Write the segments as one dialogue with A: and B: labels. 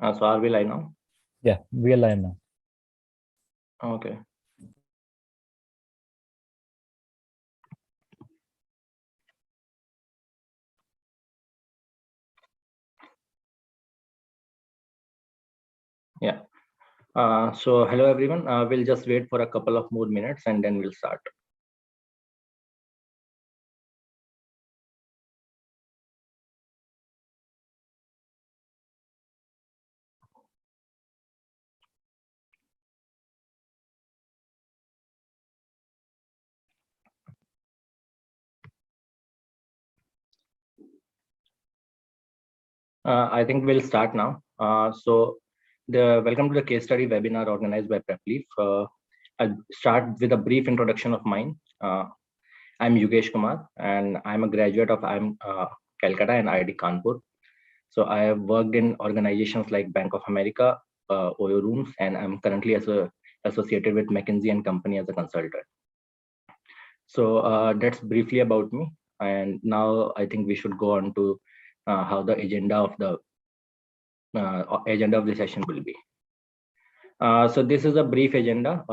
A: So are we live now?
B: Yeah, we are live now.
A: Okay. Yeah. So hello everyone. We'll just wait for a couple of more minutes and then we'll start. I think we'll start now. Welcome to the case study webinar organized by Prepleaf. I'll start with a brief introduction of mine. I'm Yugesh Kumar, and I'm a graduate of IIM Calcutta and IIT Kanpur. So I have worked in organizations like Bank of America, OYO rooms, and I'm currently associated with McKinsey and Company as a consultant. So that's briefly about me. And now I think we should go on to how the agenda of the session will be. So this is a brief agenda.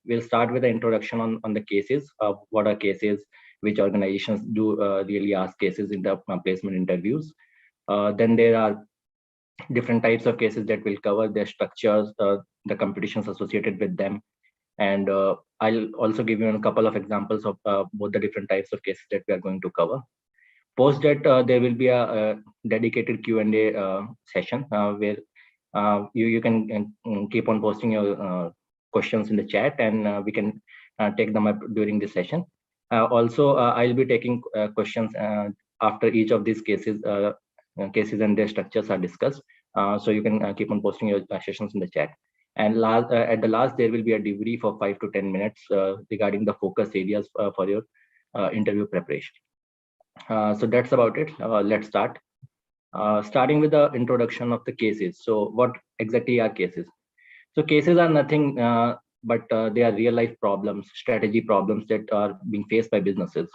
A: We'll start with the introduction on the cases. What are cases? Which organizations do really ask cases in the placement interviews? Then there are different types of cases that will cover, their structures, the competitions associated with them, and I'll also give you a couple of examples of both the different types of cases that we are going to cover. Post that, there will be a dedicated Q&A session where you can keep on posting your questions in the chat, and we can take them up during this session. Also, I'll be taking questions after each of these cases and their structures are discussed. So you can keep on posting your sessions in the chat. And at the last, there will be a debrief of 5 to 10 minutes regarding the focus areas for your interview preparation. So that's about it. Let's start. Starting with the introduction of the cases. So what exactly are cases? So cases are nothing but they are real life problems, strategy problems that are being faced by businesses.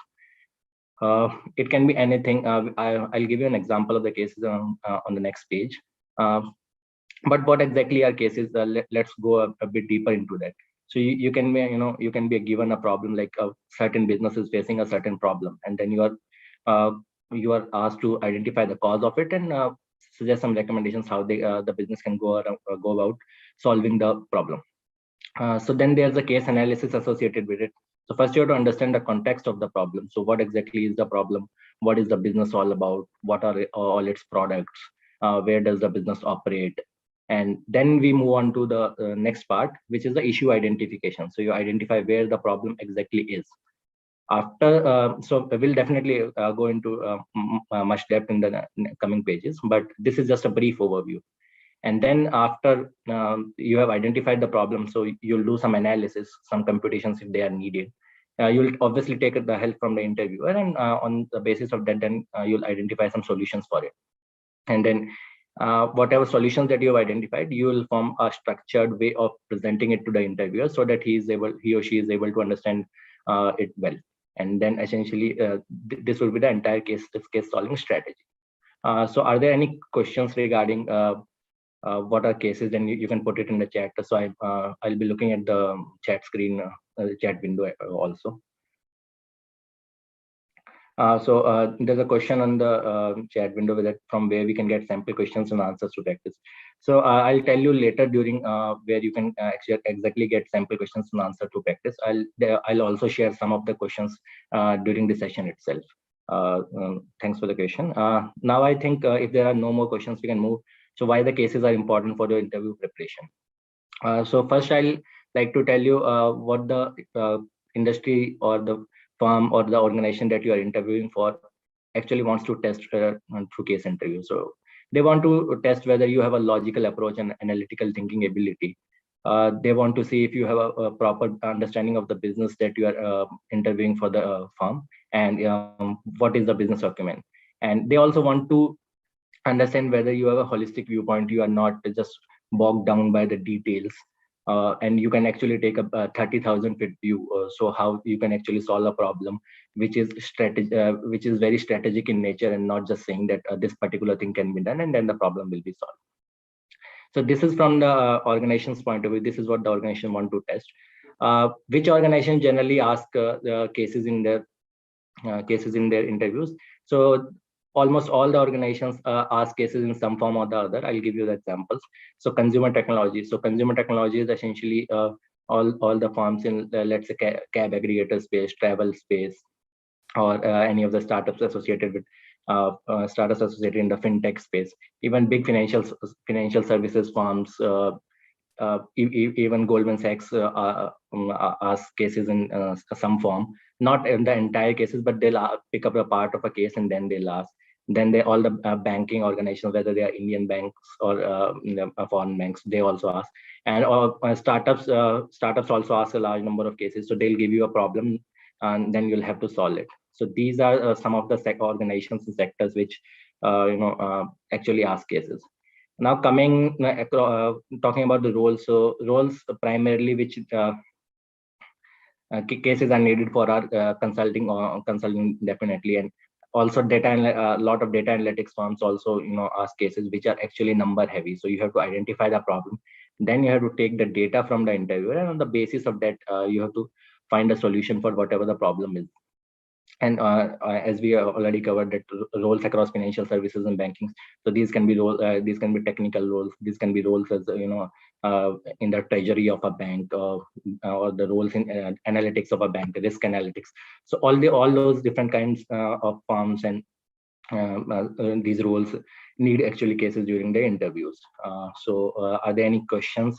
A: It can be anything. I'll give you an example of the cases on the next page. But what exactly are cases? Let's go a bit deeper into that. So you can be, you can be given a problem, like a certain business is facing a certain problem, and then you are asked to identify the cause of it and suggest some recommendations how the business can go about solving the problem. So then there's a case analysis associated with it. So first you have to understand the context of the problem. So what exactly is the problem? What is the business all about? What are all its products? Where does the business operate? And then we move on to the next part, which is the issue identification. So you identify where the problem exactly is. After, so we'll definitely go into much depth in the coming pages, but this is just a brief overview. And then after you have identified the problem, so you'll do some analysis, some computations if they are needed. You'll obviously take the help from the interviewer, and on the basis of that, then you'll identify some solutions for it. And then whatever solutions that you have identified, you will form a structured way of presenting it to the interviewer so that he or she is able to understand it well. And then essentially, this will be the entire case solving strategy. So are there any questions regarding what are cases? Then you can put it in the chat. So I'll be looking at the chat screen, the chat window also. So there's a question on the chat window from where we can get sample questions and answers to practice. So I'll tell you later during where you can actually exactly get sample questions and answer to practice. I'll also share some of the questions during the session itself. Thanks for the question. Now I think if there are no more questions, we can move. So why the cases are important for the interview preparation. So first I'll like to tell you what the industry or the firm or the organization that you are interviewing for actually wants to test through case interview. So they want to test whether you have a logical approach and analytical thinking ability. They want to see if you have a proper understanding of the business that you are interviewing for the firm, and what is the business document. And they also want to understand whether you have a holistic viewpoint. You are not just bogged down by the details, and you can actually take a 30,000 feet view. So how you can actually solve a problem which is which is very strategic in nature, and not just saying that this particular thing can be done and then the problem will be solved. So this is from the organization's point of view. This is what the organization want to test. Which organization generally ask the cases in their interviews? So almost all the organizations ask cases in some form or the other. I'll give you the examples. So consumer technology. So consumer technology is essentially all the firms in let's say cab aggregator space, travel space, or any of the startups associated with startups associated in the fintech space. Even big financial services firms. Even Goldman Sachs ask cases in some form, not in the entire cases, but they'll pick up a part of a case and then they'll ask. Then they all the banking organizations, whether they are Indian banks or foreign banks, they also ask. And startups also ask a large number of cases. So they'll give you a problem, and then you'll have to solve it. So these are some of the organizations and sectors which actually ask cases. Now coming talking about the roles. So roles primarily which cases are needed for our consulting definitely, and also a lot of data analytics firms also ask cases which are actually number heavy. So you have to identify the problem, then you have to take the data from the interviewer, and on the basis of that you have to find a solution for whatever the problem is. And as we already covered that roles across financial services and banking. So these can be these can be technical roles, these can be roles as in the treasury of a bank, or the roles in analytics of a bank, risk analytics. So all those different kinds of firms and these roles need actually cases during the interviews. Are there any questions?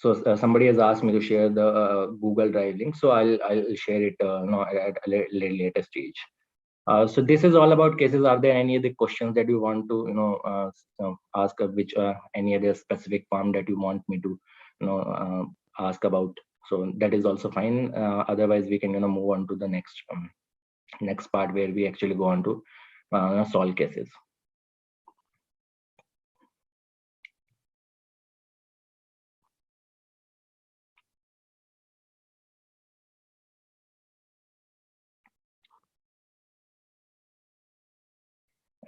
A: So somebody has asked me to share the Google Drive link, so I'll share it at a later stage. So this is all about cases. Are there any other questions that you want to ask? Which any other specific form that you want me to ask about? So that is also fine. Otherwise, we can move on to the next part where we actually go on to solve cases.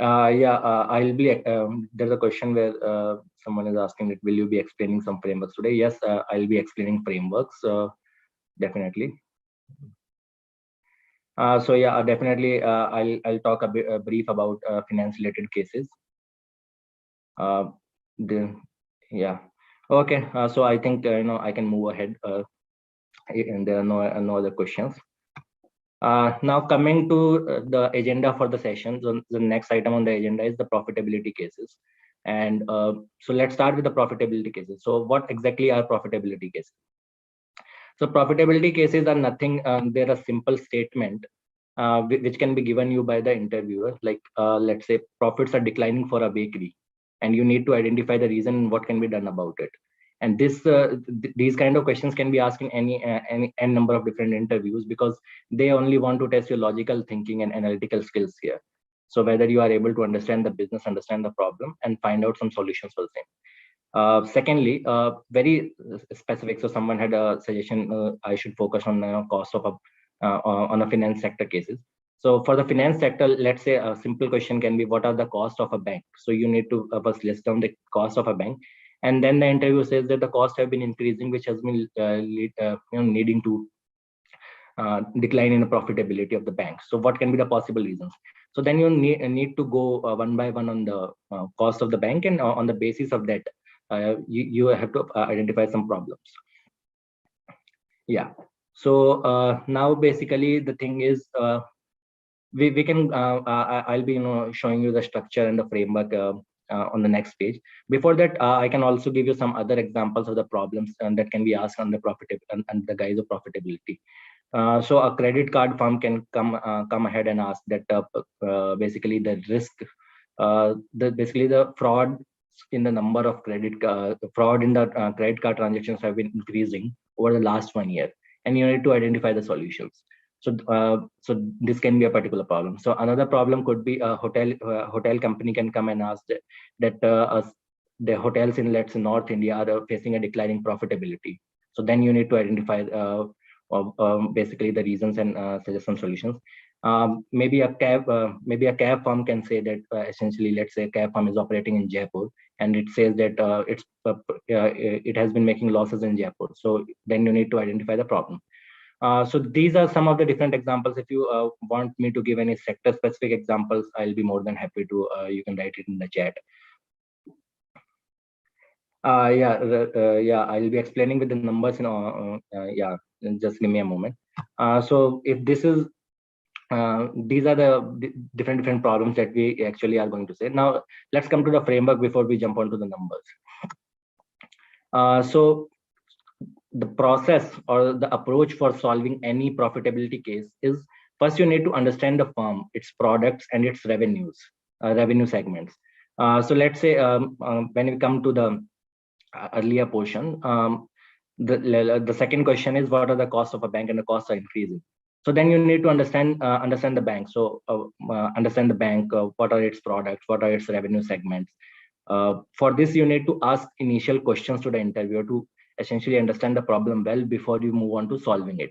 A: I'll be. There's a question where someone is asking that will you be explaining some frameworks today? Yes, I'll be explaining frameworks definitely. So yeah, definitely I'll talk a brief about finance related cases. Yeah, okay. So I think I can move ahead, and there are no other questions. Now coming to the agenda for the session, so the next item on the agenda is the profitability cases. And so let's start with the profitability cases. So what exactly are profitability cases? So profitability cases are nothing, they're a simple statement which can be given you by the interviewer. Like let's say profits are declining for a bakery, and you need to identify the reason and what can be done about it. And these kind of questions can be asked in any number of different interviews, because they only want to test your logical thinking and analytical skills here. So whether you are able to understand the business, understand the problem, and find out some solutions for the same. Secondly, very specific. So someone had a suggestion I should focus on cost of on a finance sector cases. So for the finance sector, let's say a simple question can be, what are the cost of a bank? So you need to first list down the cost of a bank, and then the interview says that the costs have been increasing, which has been needing to decline in the profitability of the bank. So what can be the possible reasons? So then you need to go one by one on the cost of the bank, and on the basis of that, you have to identify some problems. Yeah. So now basically the thing is, we can I'll be showing you the structure and the framework on the next page. Before that, I can also give you some other examples of the problems that can be asked on the and the guise of profitability. So a credit card firm can come ahead and ask that basically the risk, basically the fraud in the number of fraud in the credit card transactions have been increasing over the last 1 year, and you need to identify the solutions. So this can be a particular problem. So another problem could be a hotel company can come and ask that the hotels in, let's say, North India are facing a declining profitability. So then you need to identify basically the reasons and suggest some solutions. Maybe a cab firm can say that essentially, let's say a cab firm is operating in Jaipur, and it says that it has been making losses in Jaipur. So then you need to identify the problem. So these are some of the different examples. If you want me to give any sector specific examples, I'll be more than happy to. You can write it in the chat. Yeah, I'll be explaining with the numbers. Yeah, just give me a moment. So if this is these are the different problems that we actually are going to say. Now let's come to the framework before we jump onto the numbers. So the process or the approach for solving any profitability case is, first you need to understand the firm, its products and its revenue segments. So let's say when we come to the earlier portion, the second question is, what are the costs of a bank, and the costs are increasing. So then you need to understand the bank. So understand the bank, what are its products, what are its revenue segments. For this, you need to ask initial questions to the interviewer to essentially understand the problem well before you move on to solving it.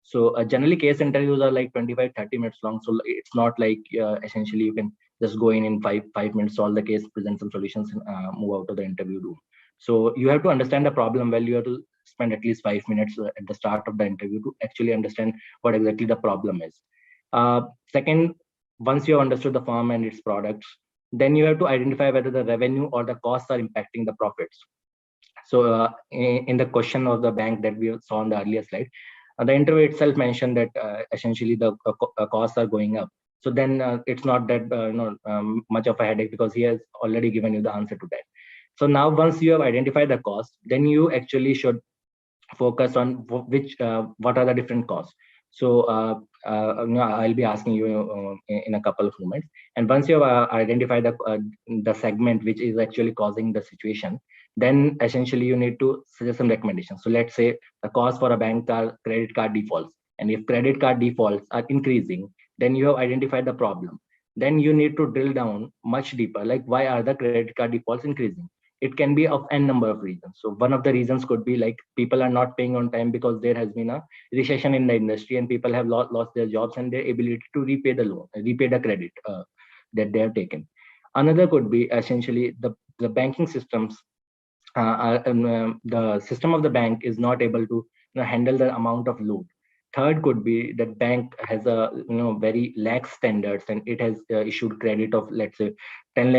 A: So generally case interviews are like 25-30 minutes long. So it's not like essentially you can just go in 5 minutes, solve the case, present some solutions, and move out to the interview room. So you have to understand the problem well. You have to spend at least 5 minutes at the start of the interview to actually understand what exactly the problem is. Second, once you have understood the firm and its products, then you have to identify whether the revenue or the costs are impacting the profits. So in the question of the bank that we saw on the earlier slide, the interview itself mentioned that essentially the costs are going up. So then it's not that much of a headache, because he has already given you the answer to that. So now once you have identified the cost, then you actually should focus on what are the different costs. So I'll be asking you in a couple of moments. And once you have identified the segment which is actually causing the situation, then essentially you need to suggest some recommendations. So let's say the cost for a bank are credit card defaults, and if credit card defaults are increasing, then you have identified the problem. Then you need to drill down much deeper, like why are the credit card defaults increasing. It can be of n number of reasons. So one of the reasons could be like people are not paying on time because there has been a recession in the industry and people have lost their jobs and their ability to repay the loan, repay the credit that they have taken. Another could be essentially the banking systems. The system of the bank is not able to handle the amount of load. Third could be that bank has a very lax standards, and it has issued credit of, let's say, 10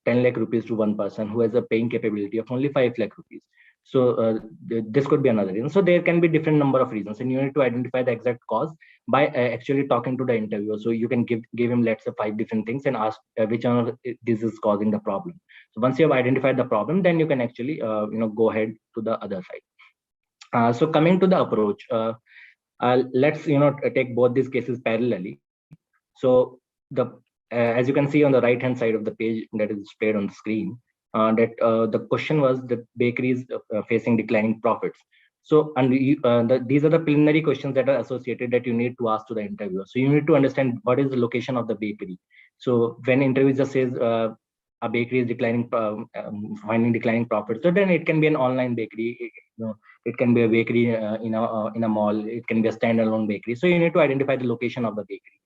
A: lakh rupees to one person who has a paying capability of only 5 lakh rupees. So this could be another reason. So there can be different number of reasons, and you need to identify the exact cause by actually talking to the interviewer. So you can give him, let's say, 5 different things and ask which one of this is causing the problem. So once you have identified the problem, then you can actually go ahead to the other side. So coming to the approach, let's take both these cases parallelly. So as you can see on the right hand side of the page that is displayed on the screen, that the question was the bakeries facing declining profits. So these are the preliminary questions that are associated that you need to ask to the interviewer. So you need to understand what is the location of the bakery. So when interviewer just says a bakery is finding declining profits, so then it can be an online bakery. It can be a bakery in a mall. It can be a standalone bakery. So you need to identify the location of the bakery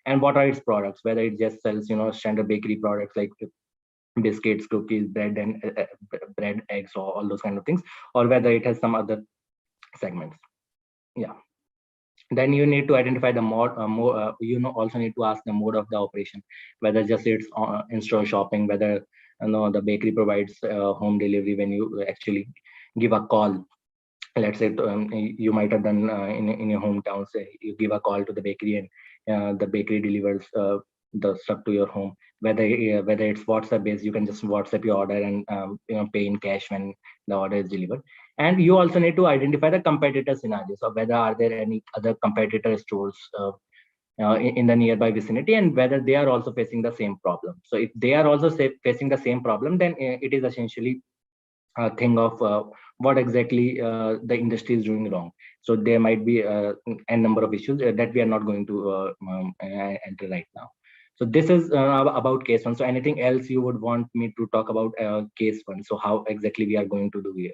A: and what are its products, whether it just sells standard bakery products like biscuits, cookies, bread, and bread, eggs, or all those kind of things, or whether it has some other segments. Yeah. Then you need to identify the mode. Also need to ask the mode of the operation, whether just it's in-store shopping, whether the bakery provides home delivery when you actually give a call. Let's say you might have done in your hometown. Say you give a call to the bakery and the bakery delivers the stuff to your home. Whether it's WhatsApp based, you can just WhatsApp your order and pay in cash when the order is delivered. And you also need to identify the competitor scenarios, or whether are there any other competitor stores in the nearby vicinity, and whether they are also facing the same problem. So if they are also facing the same problem, then it is essentially a thing of what exactly the industry is doing wrong. So there might be a number of issues that we are not going to enter right now. So this is about case one. So anything else you would want me to talk about case one? So how exactly we are going to do here?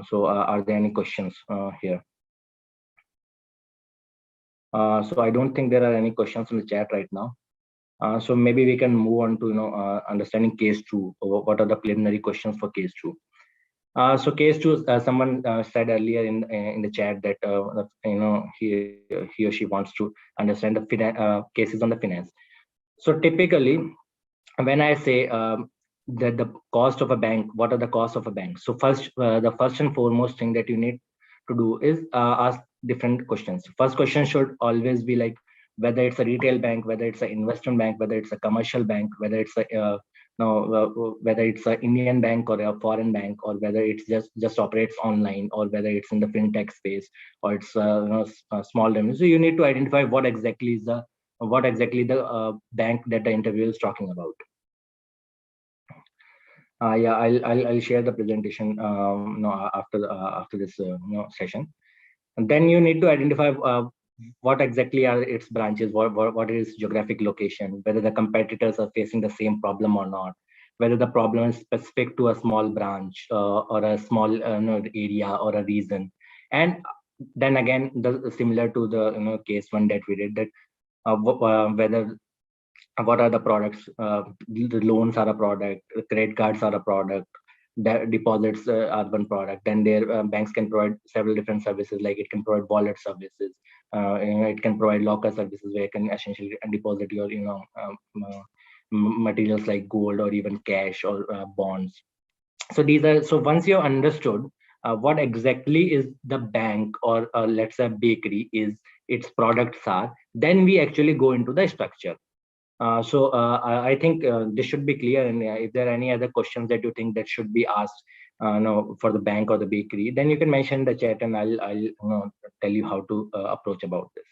A: So are there any questions here? So I don't think there are any questions in the chat right now. So maybe we can move on to understanding case two. What are the preliminary questions for case two? So case two, someone said earlier in the chat that he or she wants to understand the cases on the finance. So typically, when I say that the cost of a bank, what are the costs of a bank? So first, the first and foremost thing that you need to do is ask different questions. First question should always be like whether it's a retail bank, whether it's an investment bank, whether it's a commercial bank, whether it's a whether it's an Indian bank or a foreign bank, or whether it's just operates online, or whether it's in the fintech space, or it's small revenue. So you need to identify what exactly the bank that the interview is talking about. Yeah, I'll share the presentation after this session. And then you need to identify what exactly are its branches, what is geographic location, whether the competitors are facing the same problem or not, whether the problem is specific to a small branch or a small area or a region. And then again, similar to the case one that we did, that whether what are the products, the loans are a product, credit cards are a product, deposits are one product. Then their banks can provide several different services, like it can provide wallet services, it can provide locker services where you can essentially deposit your materials like gold or even cash or bonds. So these are, so once you understood what exactly is the bank, or let's say bakery is, its products are, then we actually go into the structure. I think this should be clear. And if there are any other questions that you think that should be asked, no, for the bank or the bakery, then you can mention in the chat, and I'll tell you how to approach about this.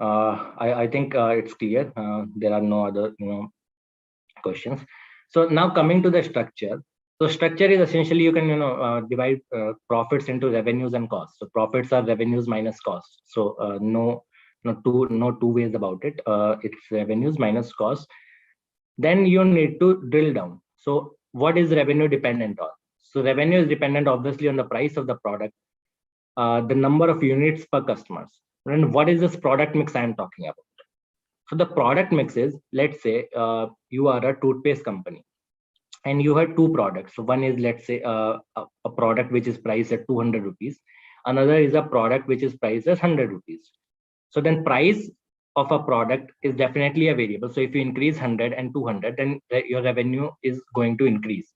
A: I think it's clear. There are no other questions. So now coming to the structure. So structure is essentially, you can divide profits into revenues and costs. So profits are revenues minus costs. So no two ways about it. It's revenues minus costs. Then you need to drill down. So what is revenue dependent on? So revenue is dependent obviously on the price of the product, the number of units per customers. And what is this product mix I'm talking about? So the product mix is, let's say you are a toothpaste company and you have two products. So one is, let's say a product which is priced at 200 rupees. Another is a product which is priced as 100 rupees. So then price of a product is definitely a variable. So if you increase 100 and 200, then your revenue is going to increase.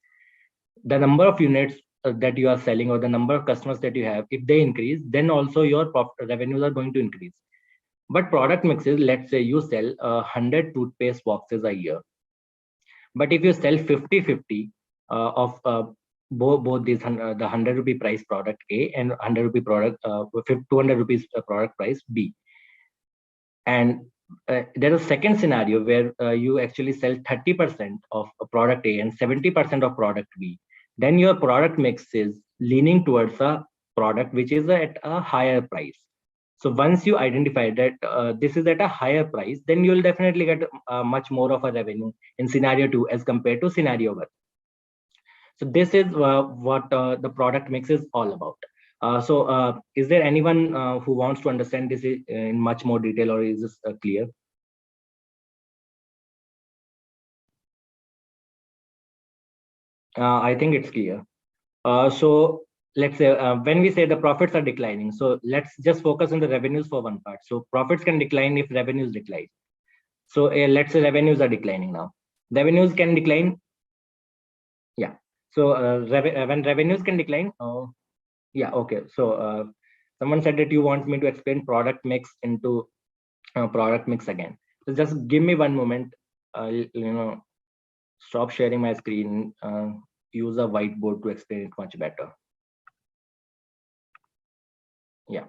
A: The number of units that you are selling, or the number of customers that you have, if they increase, then also your revenues are going to increase. But product mixes, let's say you sell 100 toothpaste boxes a year. But if you sell 50-50 of both these, the 100 rupee price product A and 100 rupee product, 200 rupees product price B. And there's a second scenario where you actually sell 30% of a product A and 70% of product B. Then your product mix is leaning towards a product which is at a higher price. So once you identify that this is at a higher price, then you'll definitely get much more of a revenue in scenario 2 as compared to scenario 1. So this is what the product mix is all about. Is there anyone who wants to understand this in much more detail, or is this clear? I think it's clear. So let's say when we say the profits are declining, so let's just focus on the revenues for one part. So profits can decline if revenues decline. So let's say revenues are declining now. Revenues can decline. Yeah. So when revenues can decline, yeah, okay. So someone said that you want me to explain product mix into product mix again. So just give me one moment. I'll stop sharing my screen. Use a whiteboard to explain it much better. Yeah.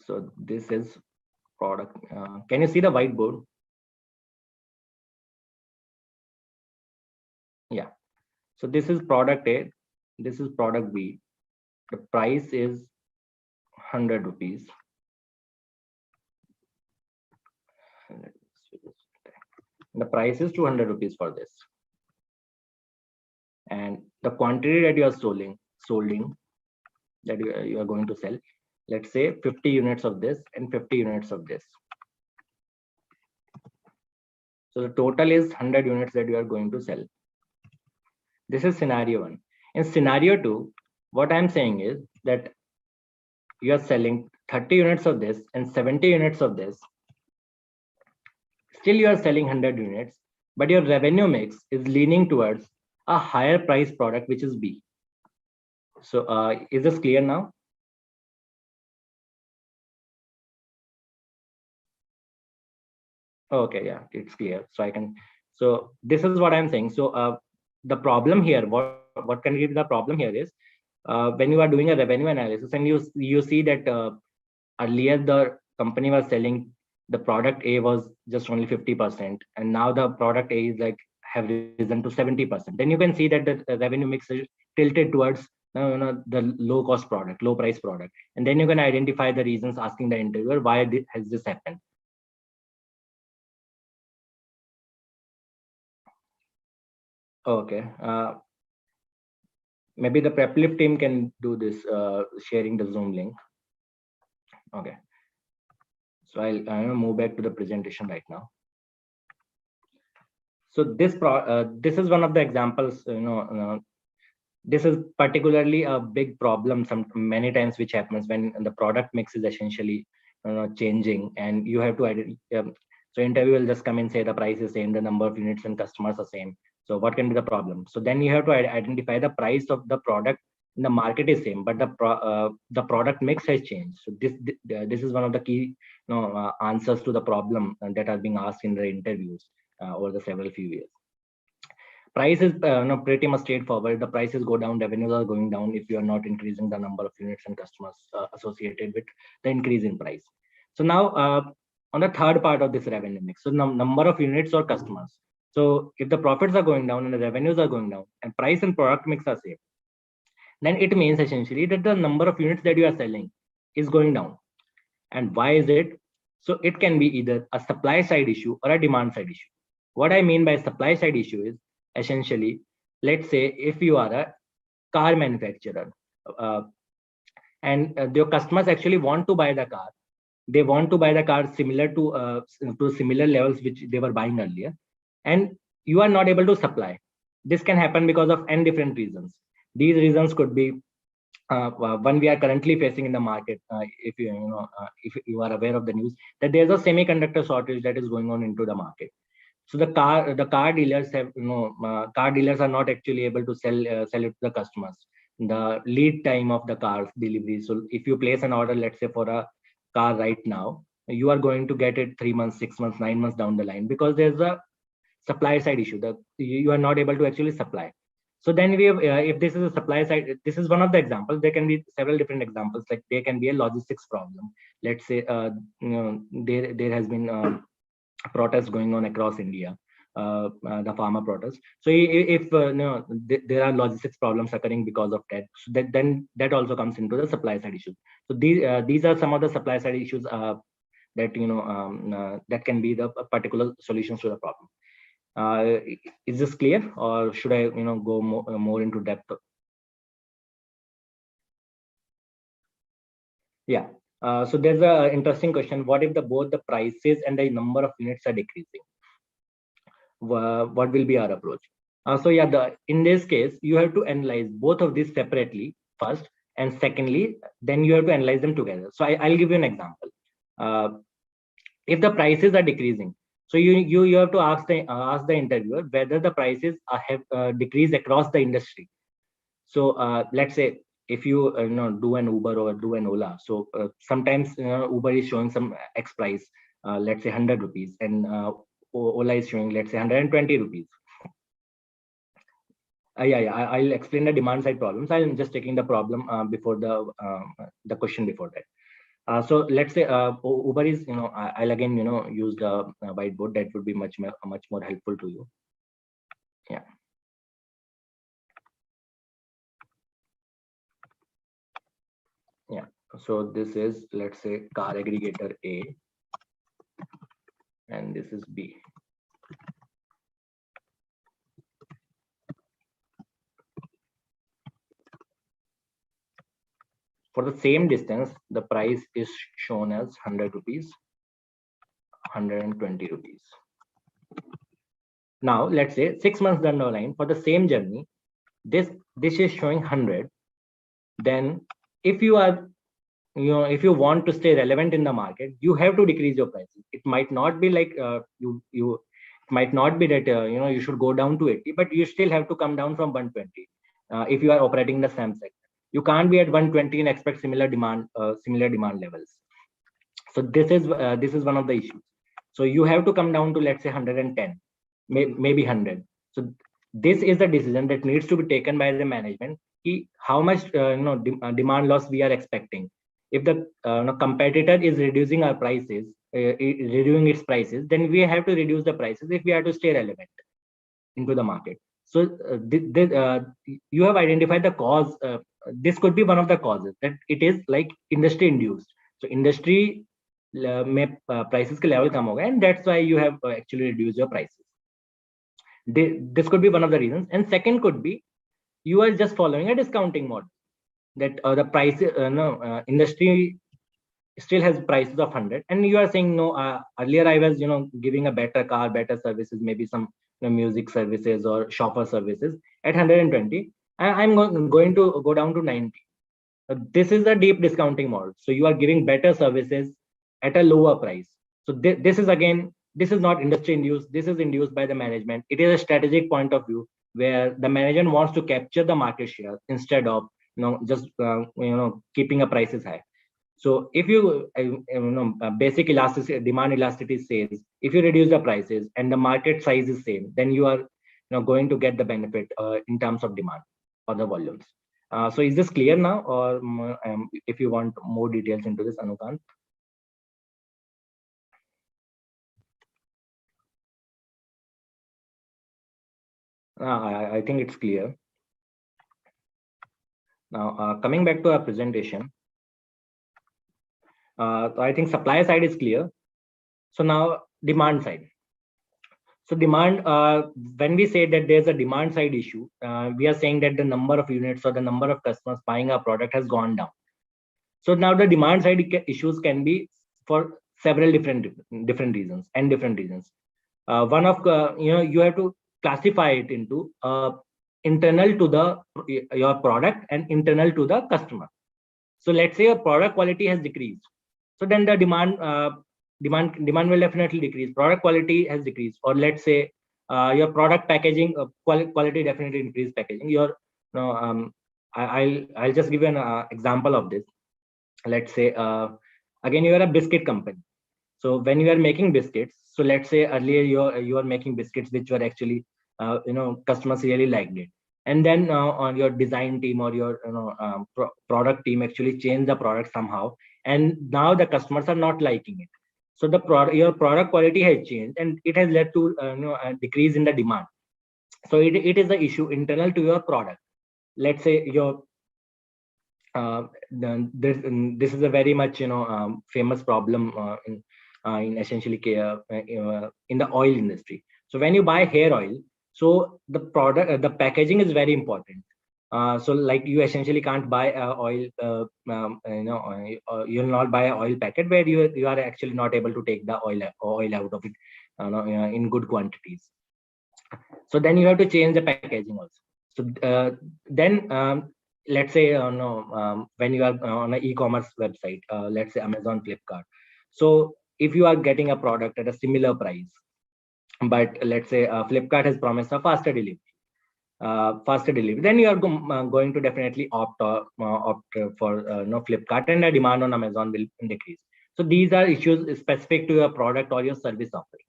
A: So this is product. Can you see the whiteboard? Yeah. So this is product A. This is product B. The price is 100 rupees. The price is 200 rupees for this. And the quantity that you are solding that you are going to sell. Let's say 50 units of this and 50 units of this. So the total is 100 units that you are going to sell. This is scenario 1. In scenario 2, what I'm saying is that you are selling 30 units of this and 70 units of this. Still you are selling 100 units, but your revenue mix is leaning towards a higher price product, which is B. So is this clear now? Okay, yeah, it's clear. So this is what I'm saying. So the problem here, what can be the problem here is when you are doing a revenue analysis and you see that earlier the company was selling the product A was just only 50%, and now the product A is like have risen to 70%. Then you can see that the revenue mix is tilted towards the low cost product, low price product, and then you can identify the reasons, asking the interviewer why has this happened. Okay. Maybe the PrepLift team can do this, sharing the Zoom link. Okay. So I'll move back to the presentation right now. So this is one of the examples. This is particularly a big problem many times which happens when the product mix is essentially changing, and you have to so interview will just come and say the price is same, the number of units and customers are same. So what can be the problem? So then you have to identify the price of the product in the market is same, but the product mix has changed. So this is one of the key answers to the problem that are being asked in the interviews over the several few years. Price is pretty much straightforward. The prices go down, revenues are going down if you are not increasing the number of units and customers associated with the increase in price. So now on the third part of this revenue mix, so number of units or customers. So if the profits are going down and the revenues are going down and price and product mix are same, then it means essentially that the number of units that you are selling is going down. And why is it? So it can be either a supply side issue or a demand side issue. What I mean by supply side issue is essentially, let's say if you are a car manufacturer uh, and your customers actually want to buy the car, they want to buy the car similar to similar levels which they were buying earlier, and you are not able to supply. This can happen because of n different reasons. These reasons could be one we are currently facing in the market. If you are aware of the news, that there's a semiconductor shortage that is going on into the market. So the car dealers have car dealers are not actually able to sell it to the customers. The lead time of the car delivery. So if you place an order, let's say for a car right now, you are going to get it 3 months, 6 months, 9 months down the line, because there's a supply side issue that you are not able to actually supply. So then we have, if this is a supply side, this is one of the examples. There can be several different examples. Like there can be a logistics problem. Let's say there has been protests going on across India, the farmer protests. So if there are logistics problems occurring because of that, so then that also comes into the supply side issues. So these are some of the supply side issues that that can be the particular solutions to the problem. Is this clear, or should I go more into depth? Yeah. So there's a interesting question. What if both the prices and the number of units are decreasing? What will be our approach? So yeah, in this case, you have to analyze both of these separately first, and secondly, then you have to analyze them together. So I'll give you an example. If the prices are decreasing, so you have to ask the interviewer whether the prices have decreased across the industry. So let's say if you do an Uber or do an Ola, so sometimes Uber is showing some X price, let's say 100 rupees, and Ola is showing, let's say, 120 rupees. Yeah, I'll explain the demand side problems. I'm just taking the problem before the question before that. So let's say Uber is, I'll again, use the whiteboard. That would be much more helpful to you. Yeah. Yeah. So this is, let's say, car aggregator A, and this is B. For the same distance, the price is shown as 100 rupees, 120 rupees. Now, let's say 6 months down the line, for the same journey, this is showing 100. Then if you are, if you want to stay relevant in the market, you have to decrease your prices. It might not be like it might not be that you should go down to 80, but you still have to come down from 120 if you are operating the same sector. You can't be at 120 and expect similar demand levels. So this is one of the issues. So you have to come down to, let's say, 110, maybe 100. So this is the decision that needs to be taken by the management. How much demand loss we are expecting. If the competitor is reducing our prices, reducing its prices, then we have to reduce the prices if we are to stay relevant into the market. So you have identified the cause. This could be one of the causes, that it is like industry induced. So industry prices के level कम हो गए, and that's why you have actually reduced your prices. This could be one of the reasons. And second could be you are just following a discounting model, that the price industry still has prices of 100, and you are saying no, earlier I was giving a better car, better services, maybe some music services or shopper services at 120, I'm going to go down to 90. This is a deep discounting model. So you are giving better services at a lower price. So this is not industry induced. This is induced by the management. It is a strategic point of view where the management wants to capture the market share instead of just keeping a prices high. So if you basic elasticity, demand elasticity says, if you reduce the prices and the market size is same, then you are going to get the benefit in terms of demand or the volumes. So is this clear now, or if you want more details into this, Anukant? I think it's clear. Now, coming back to our presentation, so I think supply side is clear. So now demand side. So demand, when we say that there's a demand side issue, we are saying that the number of units or the number of customers buying our product has gone down. So now the demand side issues can be for several different reasons and different reasons. One of you have to classify it into internal to your product and internal to the customer. So let's say your product quality has decreased. So then the demand will definitely decrease. Product quality has decreased. Or let's say your product packaging quality definitely increased packaging. I'll just give you an example of this. Let's say again, you are a biscuit company. So when you are making biscuits, so let's say earlier you are making biscuits which were actually customers really liked it, and then on your design team or your product team actually changed the product somehow, and now the customers are not liking it. So your product quality has changed, and it has led to a decrease in the demand. So it is the issue internal to your product. Let's say your this is a very much famous problem in essentially in the oil industry. So when you buy hair oil, so the product the packaging is very important. So like you essentially can't buy oil you'll not buy an oil packet where you are actually not able to take the oil out of it in good quantities. So then you have to change the packaging also. So then let's say when you are on an e-commerce website, let's say Amazon, Flipkart. So if you are getting a product at a similar price, but let's say Flipkart has promised a faster delivery, then you are going to definitely opt for Flipkart, and the demand on Amazon will decrease. So these are issues specific to your product or your service offering.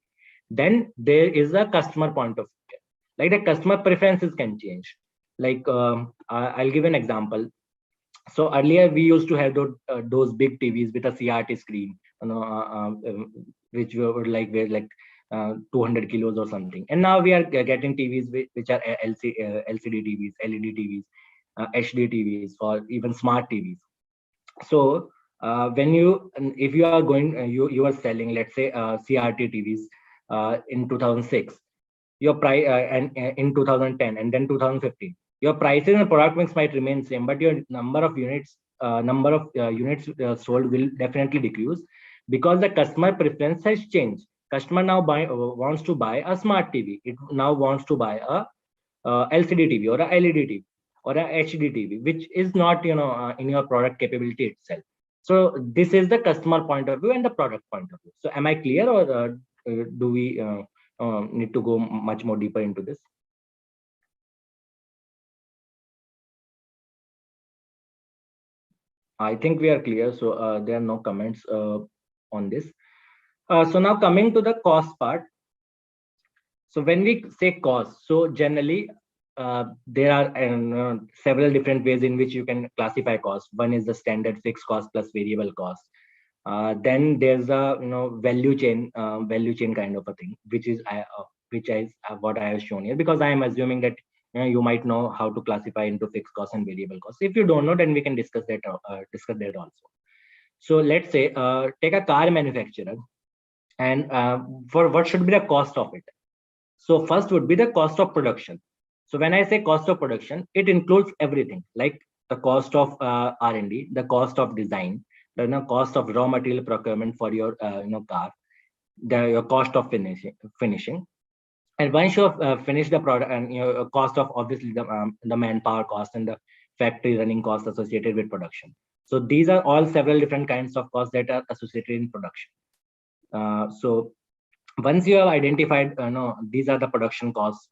A: Then there is a customer point of view, like the customer preferences can change. Like I'll give an example. So earlier we used to have those big TVs with a CRT screen, which were like 200 kilos or something. And now we are getting TVs which are LCD TVs, LED TVs, HD TVs, or even smart TVs. So if you are going, you are selling, let's say CRT TVs in 2006, your price and in 2010 and then 2015, your prices and product mix might remain same, but your number of units number of units sold will definitely decrease, because the customer preference has changed. Customer now wants to buy a smart TV. It now wants to buy a LCD TV or a LED TV or a HD TV, which is not in your product capability itself. So this is the customer point of view and the product point of view. So am I clear, or do we need to go much more deeper into this? I think we are clear. So there are no comments on this. So now coming to the cost part. So when we say cost, so generally there are several different ways in which you can classify cost. One is the standard fixed cost plus variable cost. Then there's a value chain kind of a thing, which is what I have shown here, because I am assuming that you might know how to classify into fixed cost and variable cost. If you don't know, then we can discuss that also. So let's say take a car manufacturer, and for what should be the cost of it. So first would be the cost of production. So when I say cost of production, it includes everything, like the cost of R&D, the cost of design, the cost of raw material procurement for your car, your cost of finishing. And once you have finished the product, and cost of obviously the manpower cost and the factory running costs associated with production. So these are all several different kinds of costs that are associated in production. So once you have identified these are the production costs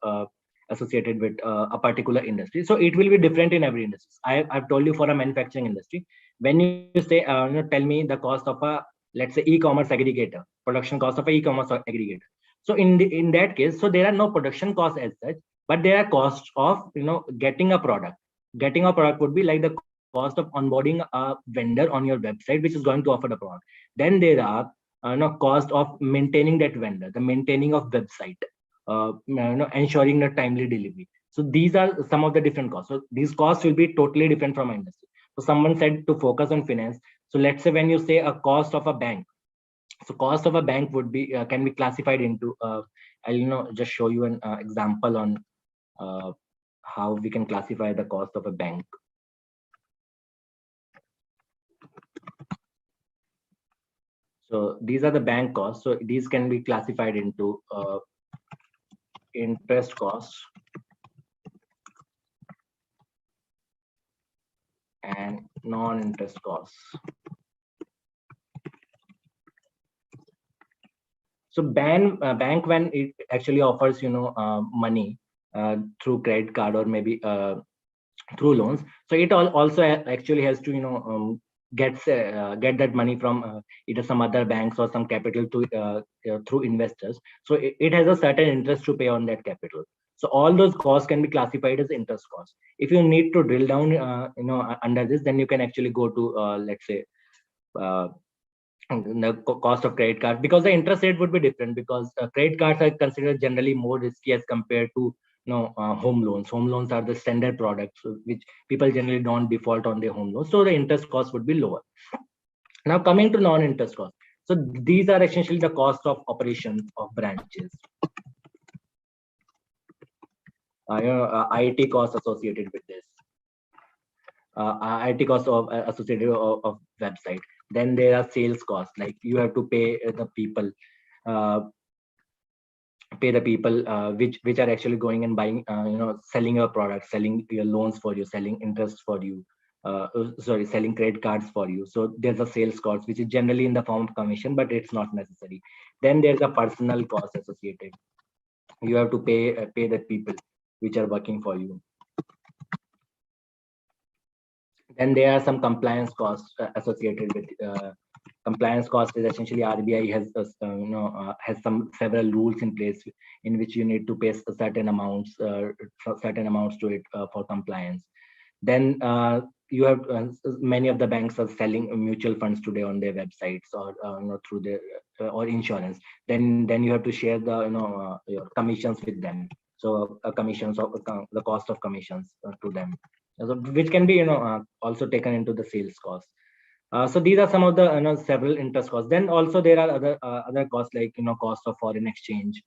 A: associated with a particular industry, so it will be different in every industry. I've told you, for a manufacturing industry, when you say tell me the cost of a, let's say, e-commerce aggregator, production cost of a e-commerce aggregator. So in that case, so there are no production costs as such, but there are costs of getting a product. Getting a product would be like the cost of onboarding a vendor on your website which is going to offer the product. Then there are cost of maintaining that vendor, the maintaining of website, ensuring the timely delivery. So these are some of the different costs. So these costs will be totally different from industry. So someone said to focus on finance. So let's say when you say a cost of a bank, so cost of a bank would be can be classified into I'll just show you an example on how we can classify the cost of a bank. So these are the bank costs. So these can be classified into interest costs and non-interest costs. So bank, when it actually offers money through credit card or maybe through loans, so it also actually has to get that money from either some other banks or some capital to through investors. So it has a certain interest to pay on that capital. So all those costs can be classified as interest costs. If you need to drill down under this, then you can actually go to let's say the cost of credit card, because the interest rate would be different, because credit cards are considered generally more risky as compared to home loans. Home loans are the standard products which people generally don't default on their home loans, so the interest cost would be lower. Now coming to non-interest costs, so these are essentially the cost of operations of branches, IT costs associated with this, IT costs associated of website. Then there are sales costs, like you have to pay the people which are actually going and buying selling your product, selling your loans for you, selling interest for you, selling credit cards for you. So there's a sales cost which is generally in the form of commission, but it's not necessary. Then there's a personal cost associated. You have to pay the people which are working for you. Then there are some compliance costs associated with compliance cost. Is essentially RBI has several rules in place in which you need to pay certain amounts to it for compliance. Then you have many of the banks are selling mutual funds today on their websites or through their or insurance. Then you have to share the your commissions with them. So commissions of the cost of commissions to them, which can be also taken into the sales cost. So these are some of the several interest costs. Then also there are other costs, like cost of foreign exchange,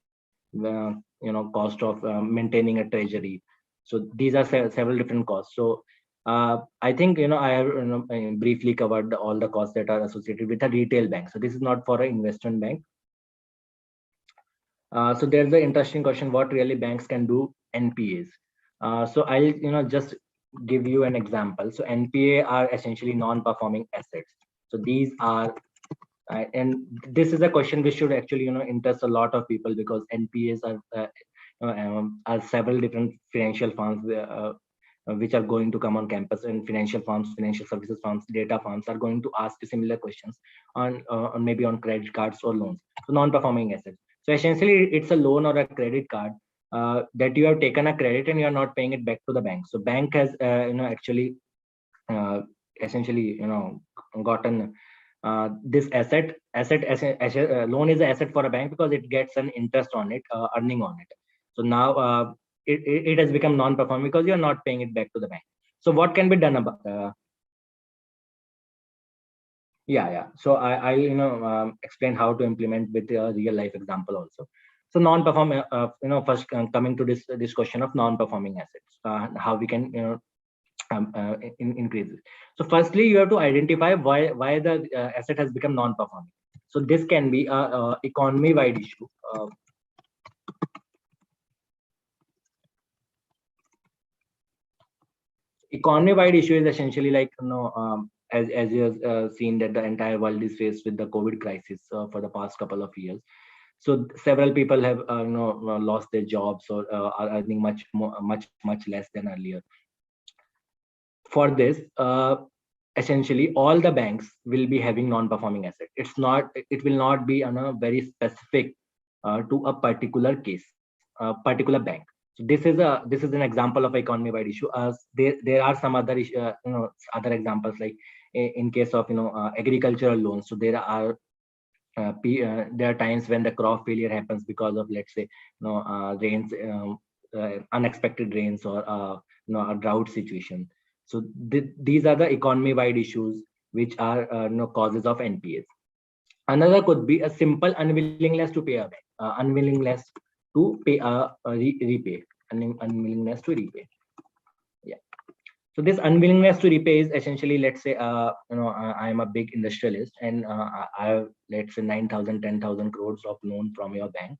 A: cost of maintaining a treasury. So these are several different costs. So I think I have briefly covered all the costs that are associated with a retail bank. So this is not for an investment bank. So there's the interesting question: what really banks can do NPAs? So I'll just give you an example. So NPA are essentially non-performing assets. So these are and this is a question which should actually interest a lot of people, because NPAs are several different financial firms which are going to come on campus, and financial firms, financial services firms, data firms are going to ask similar questions on maybe on credit cards or loans. So non-performing assets. So essentially, it's a loan or a credit card that you have taken a credit and you are not paying it back to the bank. So bank has actually uh, essentially gotten this loan is an asset for a bank because it gets an interest on it, earning on it. So now it has become non-performing because you're not paying it back to the bank. So what can be done about yeah. So I explain how to implement with a real life example also. So non-performing first coming to this question of non-performing assets, how we can increase it. So firstly, you have to identify why the asset has become non-performing. So this can be a economy-wide issue. Economy-wide issue is essentially like as you have seen that the entire world is faced with the COVID crisis for the past couple of years. So several people have lost their jobs or are earning much less than earlier. For this, essentially all the banks will be having non-performing asset. It will not be on a very specific to a particular case, particular bank. So this is an example of economy wide issue. There are some other other examples, like in case of agricultural loans. So there are times when the crop failure happens because of, let's say, rains, unexpected rains, or a drought situation. So these are the economy-wide issues which are causes of NPAs. Another could be a simple unwillingness to pay a bank, unwillingness to pay repay, unwillingness to repay. Yeah. So this unwillingness to repay is essentially, let's say, I am a big industrialist, and I have, let's say, 9,000, 10,000 crores of loan from your bank,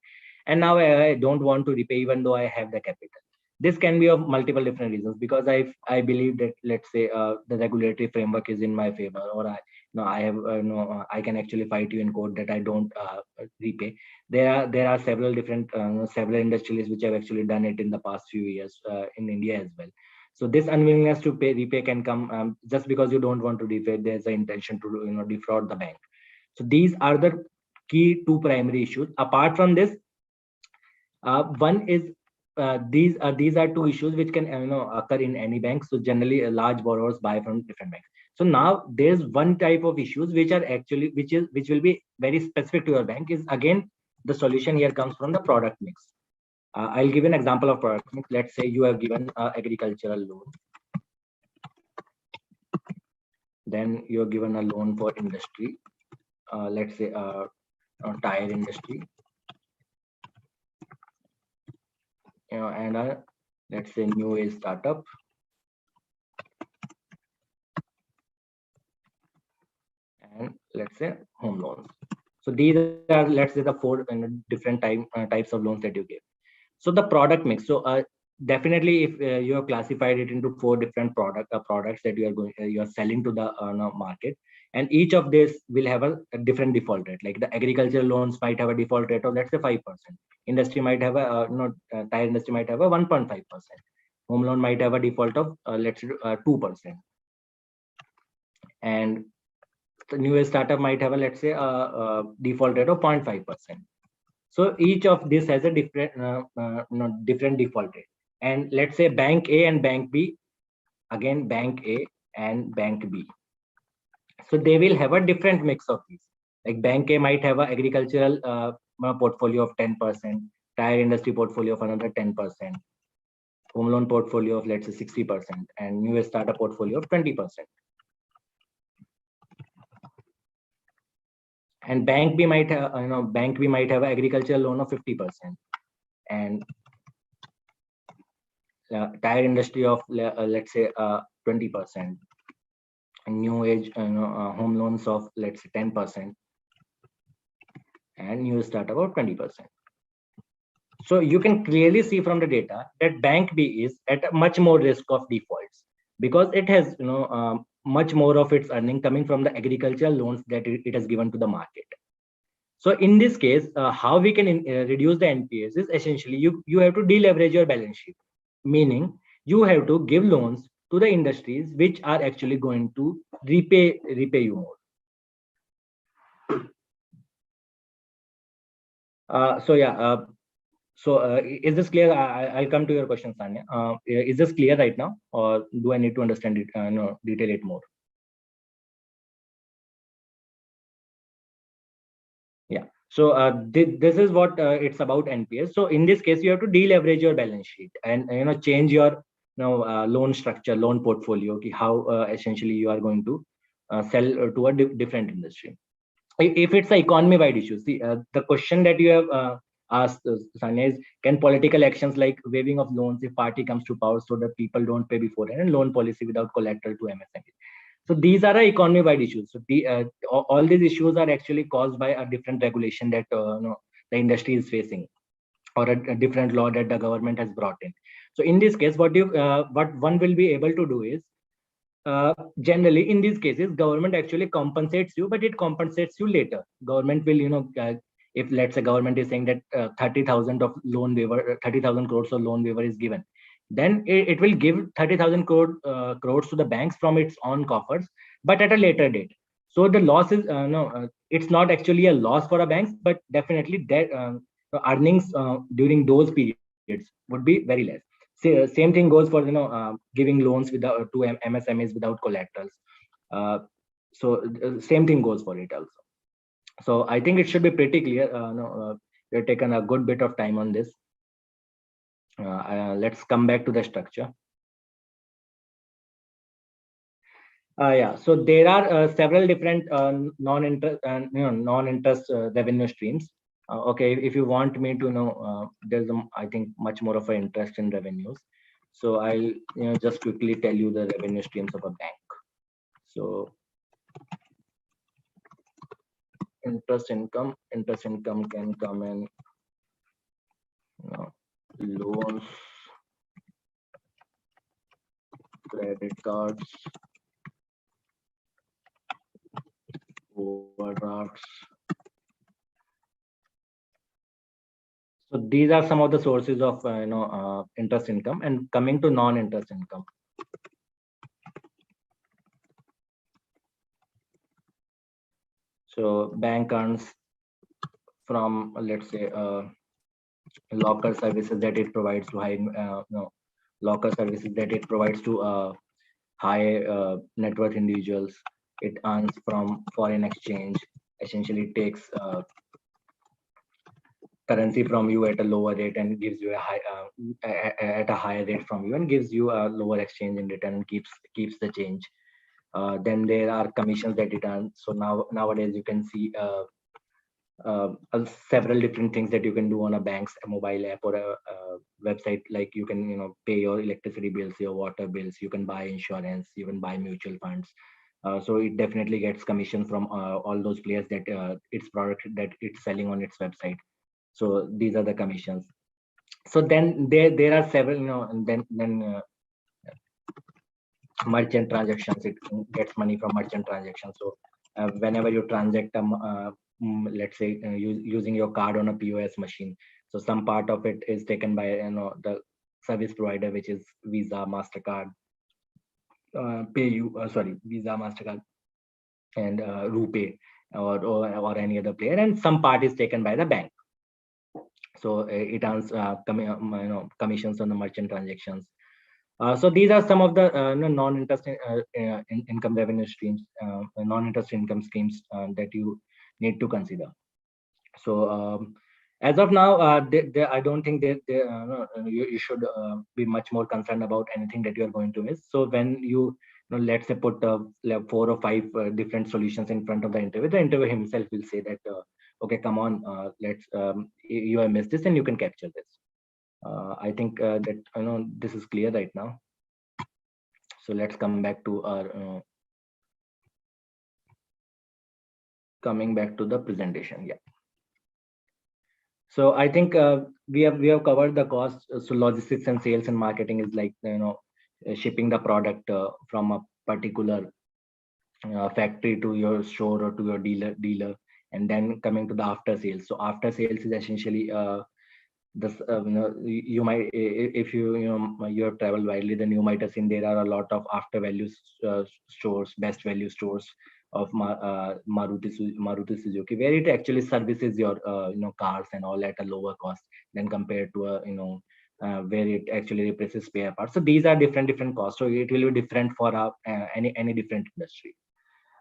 A: and now I don't want to repay even though I have the capital. This can be of multiple different reasons, because I believe that, let's say, the regulatory framework is in my favor, or I have I can actually fight you in court that I don't repay. There are several different several industrialists which have actually done it in the past few years in India as well. So this unwillingness to repay can come just because you don't want to repay. There's an intention to defraud the bank. So these are the key two primary issues. Apart from this, one is these are two issues which can occur in any bank. So generally, large borrowers buy from different banks. So now there's one type of issues which are actually which will be very specific to your bank. Is again, the solution here comes from the product mix. I'll give an example of product mix. Let's say you have given agricultural loan, then you're given a loan for industry, let's say tire industry, and let's say new age startup, and let's say home loans. So these are, let's say, the four different types of loans that you give. So the product mix. So definitely, if you have classified it into four different products that you are selling to the market, and each of these will have a different default rate. Like the agricultural loans might have a default rate of, let's say, 5%. Industry might have tire industry might have a 1.5%. Home loan might have a default of let's say 2%, and the newest startup might have a, let's say, default rate of 0.5%. So each of this has a different default rate. And let's say bank A and bank B, again bank A and bank B. So they will have a different mix of these. Like bank A might have an agricultural portfolio of 10%, tire industry portfolio of another 10%, home loan portfolio of, let's say, 60%, and new startup portfolio of 20%. And bank B might have, bank B might have an agricultural loan of 50%, and tire industry of let's say 20%, new age home loans of let's say 10%, and new start about 20%. So you can clearly see from the data that bank B is at a much more risk of defaults because it has much more of its earning coming from the agricultural loans that it has given to the market. So in this case, how we can reduce the NPAs is essentially you have to deleverage your balance sheet, meaning you have to give loans to the industries which are actually going to repay you more. So yeah, is this clear? I'll come to your question, Sanya. Is this clear right now, or do I need to understand it? No, detail it more. Yeah. So this is what it's about NPS. So in this case, you have to deleverage your balance sheet and change your loan structure, loan portfolio. Okay, how essentially you are going to sell to a different industry. If it's an economy-wide issue, see the question that you have asked, Sanya, is can political actions like waiving of loans if party comes to power so that people don't pay beforehand, and loan policy without collateral to MSMEs. So these are economy-wide issues. So all these issues are actually caused by a different regulation that the industry is facing, or a different law that the government has brought in. So in this case, what one will be able to do is generally in these cases government actually compensates you, but it compensates you later. Government will if let's say government is saying that 30,000 of loan waiver 30,000 crores of loan waiver is given, then it will give 30,000 crores to the banks from its own coffers, but at a later date. So the loss is it's not actually a loss for a banks, but definitely that earnings during those periods would be very less. Same thing goes for giving loans without to MSMEs without collaterals. Same thing goes for it also. So I think it should be pretty clear. We've taken a good bit of time on this. Let's come back to the structure. Yeah, so there are several different non-interest revenue streams. Okay, if you want me to know, there's I think much more of an interest in revenues. So I'll just quickly tell you the revenue streams of a bank. So interest income can come in loans, credit cards, overdrafts. So these are some of the sources of interest income. And coming to non-interest income, so bank earns from let's say locker services that it provides to locker services that it provides to high net worth individuals. It earns from foreign exchange. Essentially, it takes currency from you at a lower rate and gives you a high at a higher rate from you and gives you a lower exchange in return and keeps the change. Then there are commissions that it earns. So nowadays you can see several different things that you can do on a bank's mobile app or a website. Like you can pay your electricity bills, your water bills, you can buy insurance, you can buy mutual funds. So it definitely gets commission from all those players that its product that it's selling on its website. So these are the commissions. So then there are several and then merchant transactions. It gets money from merchant transactions. So whenever you transact let's say using your card on a POS machine, so some part of it is taken by the service provider, which is Visa, Mastercard, Visa, Mastercard, and RuPay, or any other player, and some part is taken by the bank. So it earns commissions on the merchant transactions. So these are some of the non-interest income revenue streams, non-interest income schemes that you need to consider. So as of now, I don't think that you should be much more concerned about anything that you are going to miss. So when you let's say put like 4 or 5 different solutions in front of the interviewer himself will say that okay, come on, let's you have missed this and you can capture this. I think that this is clear right now. So let's come back to our coming back to the presentation. Yeah. So I think we have covered the cost. So logistics and sales and marketing is like shipping the product from a particular factory to your store or to your dealer, and then coming to the after sales. So after sales is essentially this you might if you have traveled widely, then you might have seen there are a lot of after value stores, best value stores of Maruti Suzuki, where it actually services your cars and all at a lower cost than compared to a where it actually replaces spare parts. So these are different costs, so it will be different for any different industry.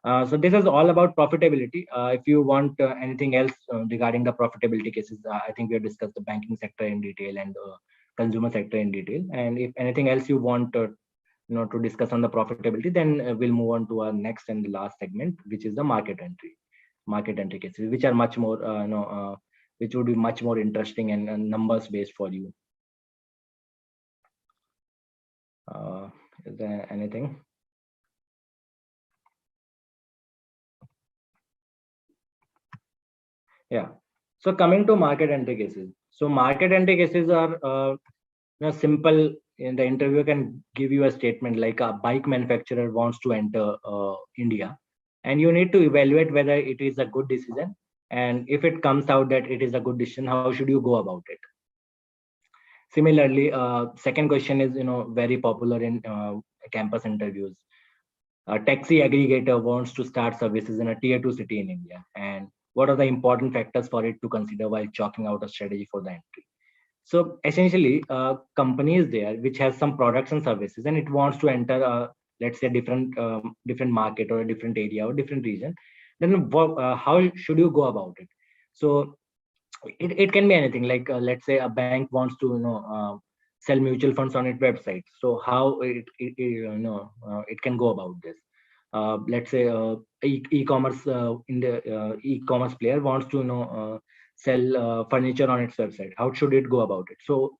A: So this is all about profitability. If you want anything else regarding the profitability cases, I think we have discussed the banking sector in detail and the consumer sector in detail. And if anything else you want to discuss on the profitability, then we'll move on to our next and the last segment, which is the market entry cases, which are much more which would be much more interesting and numbers based for you. Is there anything? Yeah. So coming to market entry cases. So market entry cases are simple. In the interview can give you a statement like a bike manufacturer wants to enter India, and you need to evaluate whether it is a good decision. And if it comes out that it is a good decision, how should you go about it? Similarly, second question is very popular in campus interviews. A taxi aggregator wants to start services in a tier 2 city in India, and what are the important factors for it to consider while chalking out a strategy for the entry? So essentially, company is there which has some products and services, and it wants to enter let's say different market or a different area or different region. Then how should you go about it? So it can be anything like let's say a bank wants to sell mutual funds on its website. So how it can go about this? Let's say e-commerce in the e-commerce player wants to sell furniture on its website. How should it go about it? So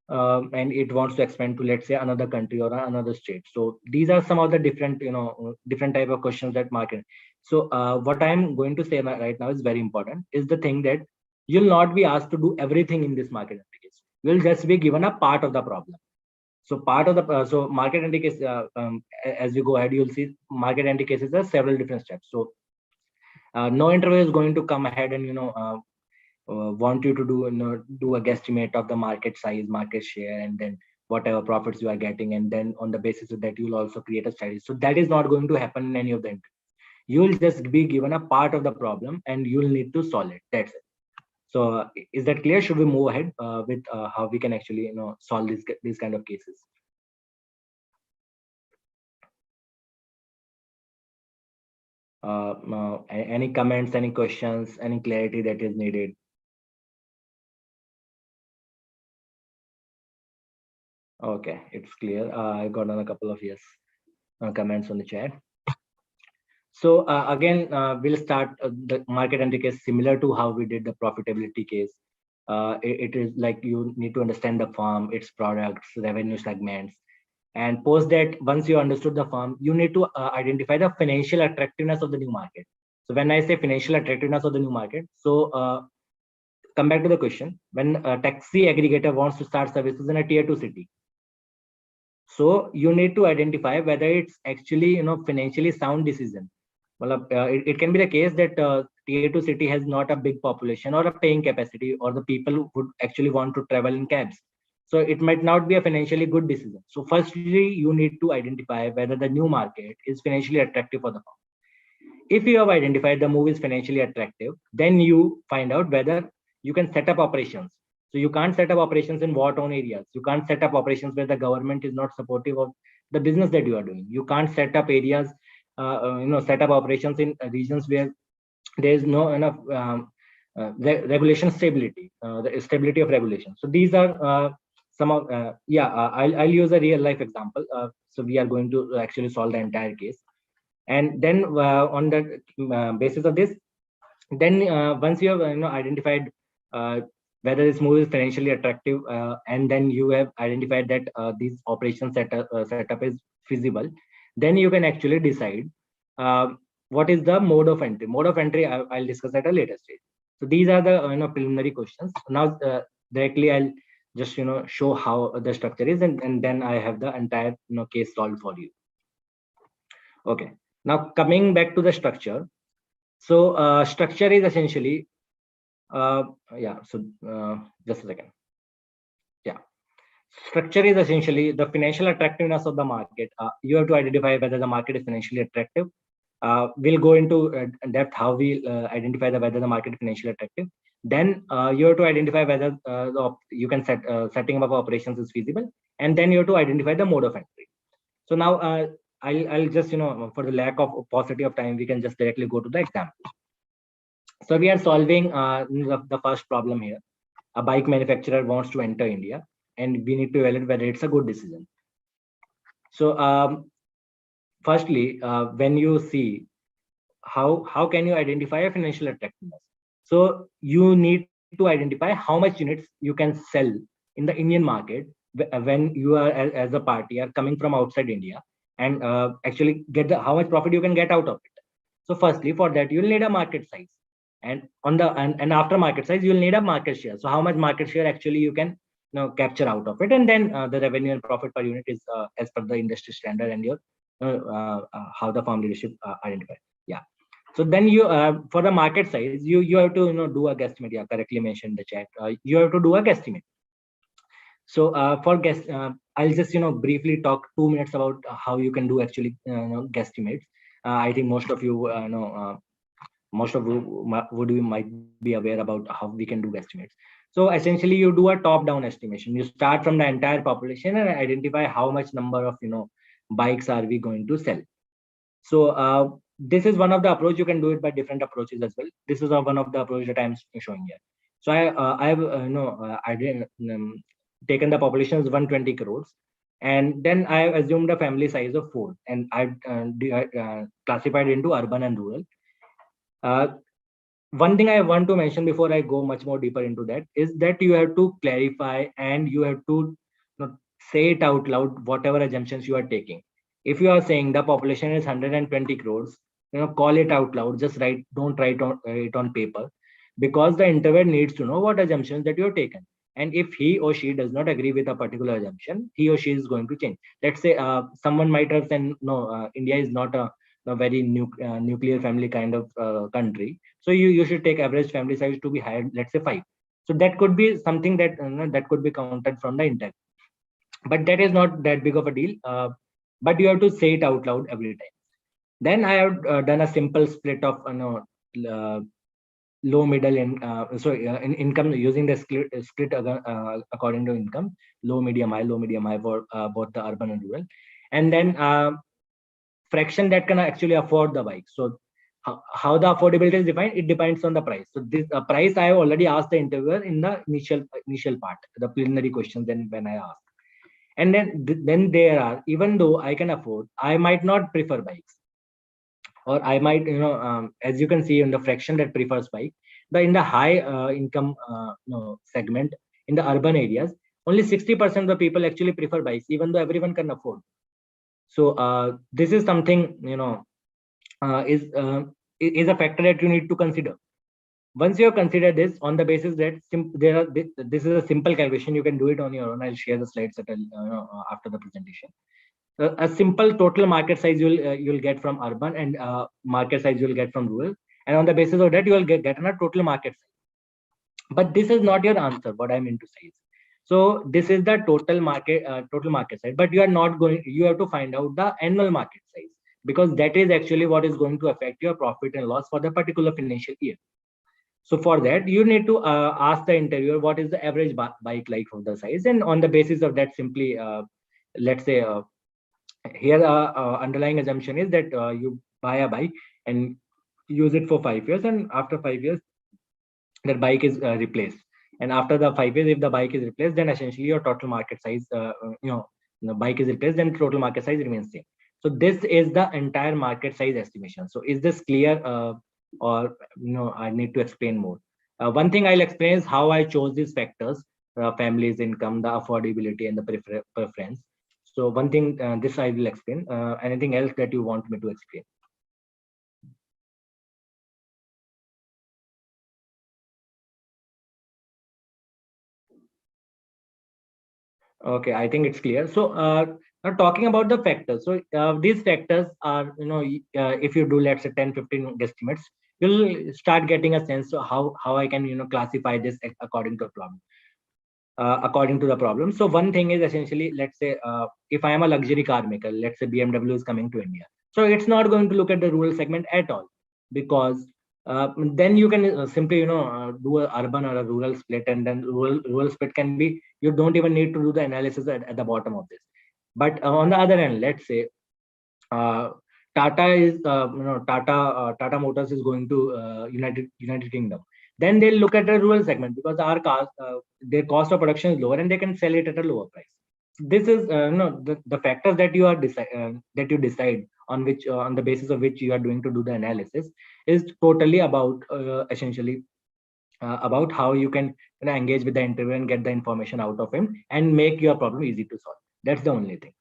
A: and it wants to expand to, let's say, another country or another state. So these are some of the different different type of questions that market. So what I'm going to say right now is very important, is the thing that you'll not be asked to do everything in this market application. You'll just be given a part of the problem. So part of the so market entry case, as you go ahead, you'll see market entry cases are several different steps. So no interviewer is going to come ahead and want you to do a guesstimate of the market size, market share, and then whatever profits you are getting, and then on the basis of that you'll also create a strategy. So that is not going to happen in any of the interviews. You'll just be given a part of the problem and you'll need to solve it. That's it. So is that clear? Should we move ahead with how we can actually solve these kind of cases? Any comments, any questions, any clarity that is needed? Okay, it's clear. I got on a couple of yes comments on the chat. So again, we'll start the market entry case similar to how we did the profitability case. It is like you need to understand the firm, its products, revenue segments, and post that, once you understood the firm, you need to identify the financial attractiveness of the new market. So when I say financial attractiveness of the new market, so come back to the question. When a taxi aggregator wants to start services in a tier 2 city, so you need to identify whether it's actually financially sound decision. Well, it can be the case that tier 2 city has not a big population or a paying capacity, or the people would actually want to travel in cabs. So it might not be a financially good decision. So firstly, you need to identify whether the new market is financially attractive for the firm. If you have identified the move is financially attractive, then you find out whether you can set up operations. So you can't set up operations in war-torn areas. You can't set up operations where the government is not supportive of the business that you are doing. You can't set up areas, set up operations in regions where there is no enough regulation stability, the stability of regulation. So these are some of I'll use a real life example. So we are going to actually solve the entire case, and then on the basis of this, then once you have identified whether this move is financially attractive, and then you have identified that these operation setup is feasible, then you can actually decide uh, what is the mode of entry. Mode of entry I'll discuss at a later stage. So these are the preliminary questions. Now directly I'll just show how the structure is, and then I have the entire case solved for you. Okay. Now coming back to the structure. So structure is essentially yeah. So just a second. Yeah. Structure is essentially the financial attractiveness of the market. You have to identify whether the market is financially attractive. We'll go into depth how we identify whether the market is financially attractive. Then you have to identify whether you can setting up operations is feasible, and then you have to identify the mode of entry. So now I'll just for the lack of paucity of time, we can just directly go to the example. So we are solving the first problem here. A bike manufacturer wants to enter India, and we need to evaluate whether it's a good decision. So firstly, when you see how can you identify a financial attractiveness? So you need to identify how much units you can sell in the Indian market when you are as a party are coming from outside India, and actually get the how much profit you can get out of it. So firstly, for that you'll need a market size, and on the and after market size you'll need a market share. So how much market share actually you can capture out of it, and then the revenue and profit per unit is as per the industry standard and your how the farm leadership identify. Yeah. So then you for the market size you have to do a guesstimate. Yeah, correctly mentioned in the chat. You have to do a guesstimate. So for guess, I'll just briefly talk 2 minutes about how you can do actually guesstimates. I think most of you know most of you might be aware about how we can do guesstimates. So essentially you do a top down estimation. You start from the entire population and identify how much number of bikes are we going to sell. So this is one of the approach. You can do it by different approaches as well. This is one of the approach that I'm showing here. So I've taken the population as 120 crores, and then I assumed a family size of 4, and I've classified into urban and rural. One thing I want to mention before I go much more deeper into that is that you have to clarify and you have to say it out loud whatever assumptions you are taking. If you are saying the population is 120 crores, call it out loud. Just write, don't write it on paper, because the interviewer needs to know what assumptions that you have taken. And if he or she does not agree with a particular assumption, he or she is going to change. Let's say someone might have said, no, India is not a very nuclear family kind of country. So you should take average family size to be higher, let's say 5. So that could be something that that could be counted from the intent, but that is not that big of a deal. But you have to say it out loud every time. Then I have done a simple split of low, middle, and in income using the split according to income, low, medium, high for both the urban and rural, and then fraction that can actually afford the bike. So how the affordability is defined, it depends on the price. So this price I have already asked the interviewer in the initial part, the preliminary questions. Then when I ask, and then there are, even though I can afford, I might not prefer bikes, or I might as you can see in the fraction that prefers bike, in the high income segment in the urban areas, only 60% of the people actually prefer bikes, even though everyone can afford. So this is something is a factor that you need to consider. Once you have considered this, on the basis that this is a simple calculation, you can do it on your own. I'll share the slides after the presentation. A simple total market size you'll get from urban, and market size you'll get from rural, and on the basis of that you will get a total market size. But this is not your answer. What I mean to say is, so this is the total market size, but you are not going. You have to find out the annual market size, because that is actually what is going to affect your profit and loss for the particular financial year. So for that, you need to ask the interviewer what is the average bike like of the size, and on the basis of that, simply let's say here underlying assumption is that you buy a bike and use it for 5 years, and after 5 years that bike is replaced. And after the 5 years, if the bike is replaced, then essentially your total market size, the bike is replaced, then total market size remains same. So this is the entire market size estimation. So is this clear, or I need to explain more? One thing I'll explain is how I chose these factors: family's income, the affordability, and the preference. So one thing, this I will explain. Anything else that you want me to explain? Okay, I think it's clear. So, now talking about the factors. So, these factors are, if you do, let's say 10, 15 guesstimates, you'll start getting a sense of how I can, classify this according to a problem. According to the problem. So one thing is essentially, let's say, if I am a luxury car maker, let's say BMW is coming to India. So it's not going to look at the rural segment at all, because then you can simply, do a urban or a rural split, and then rural split can be, you don't even need to do the analysis at the bottom of this. But on the other hand, let's say, uh, Tata is, Tata Motors is going to United Kingdom. Then they'll look at the rural segment, because our cars, their cost of production is lower, and they can sell it at a lower price. This is, the factors that you are that you decide on, which on the basis of which you are doing to do the analysis, is totally about, essentially, about how you can, engage with the interviewer and get the information out of him and make your problem easy to solve. That's the only thing.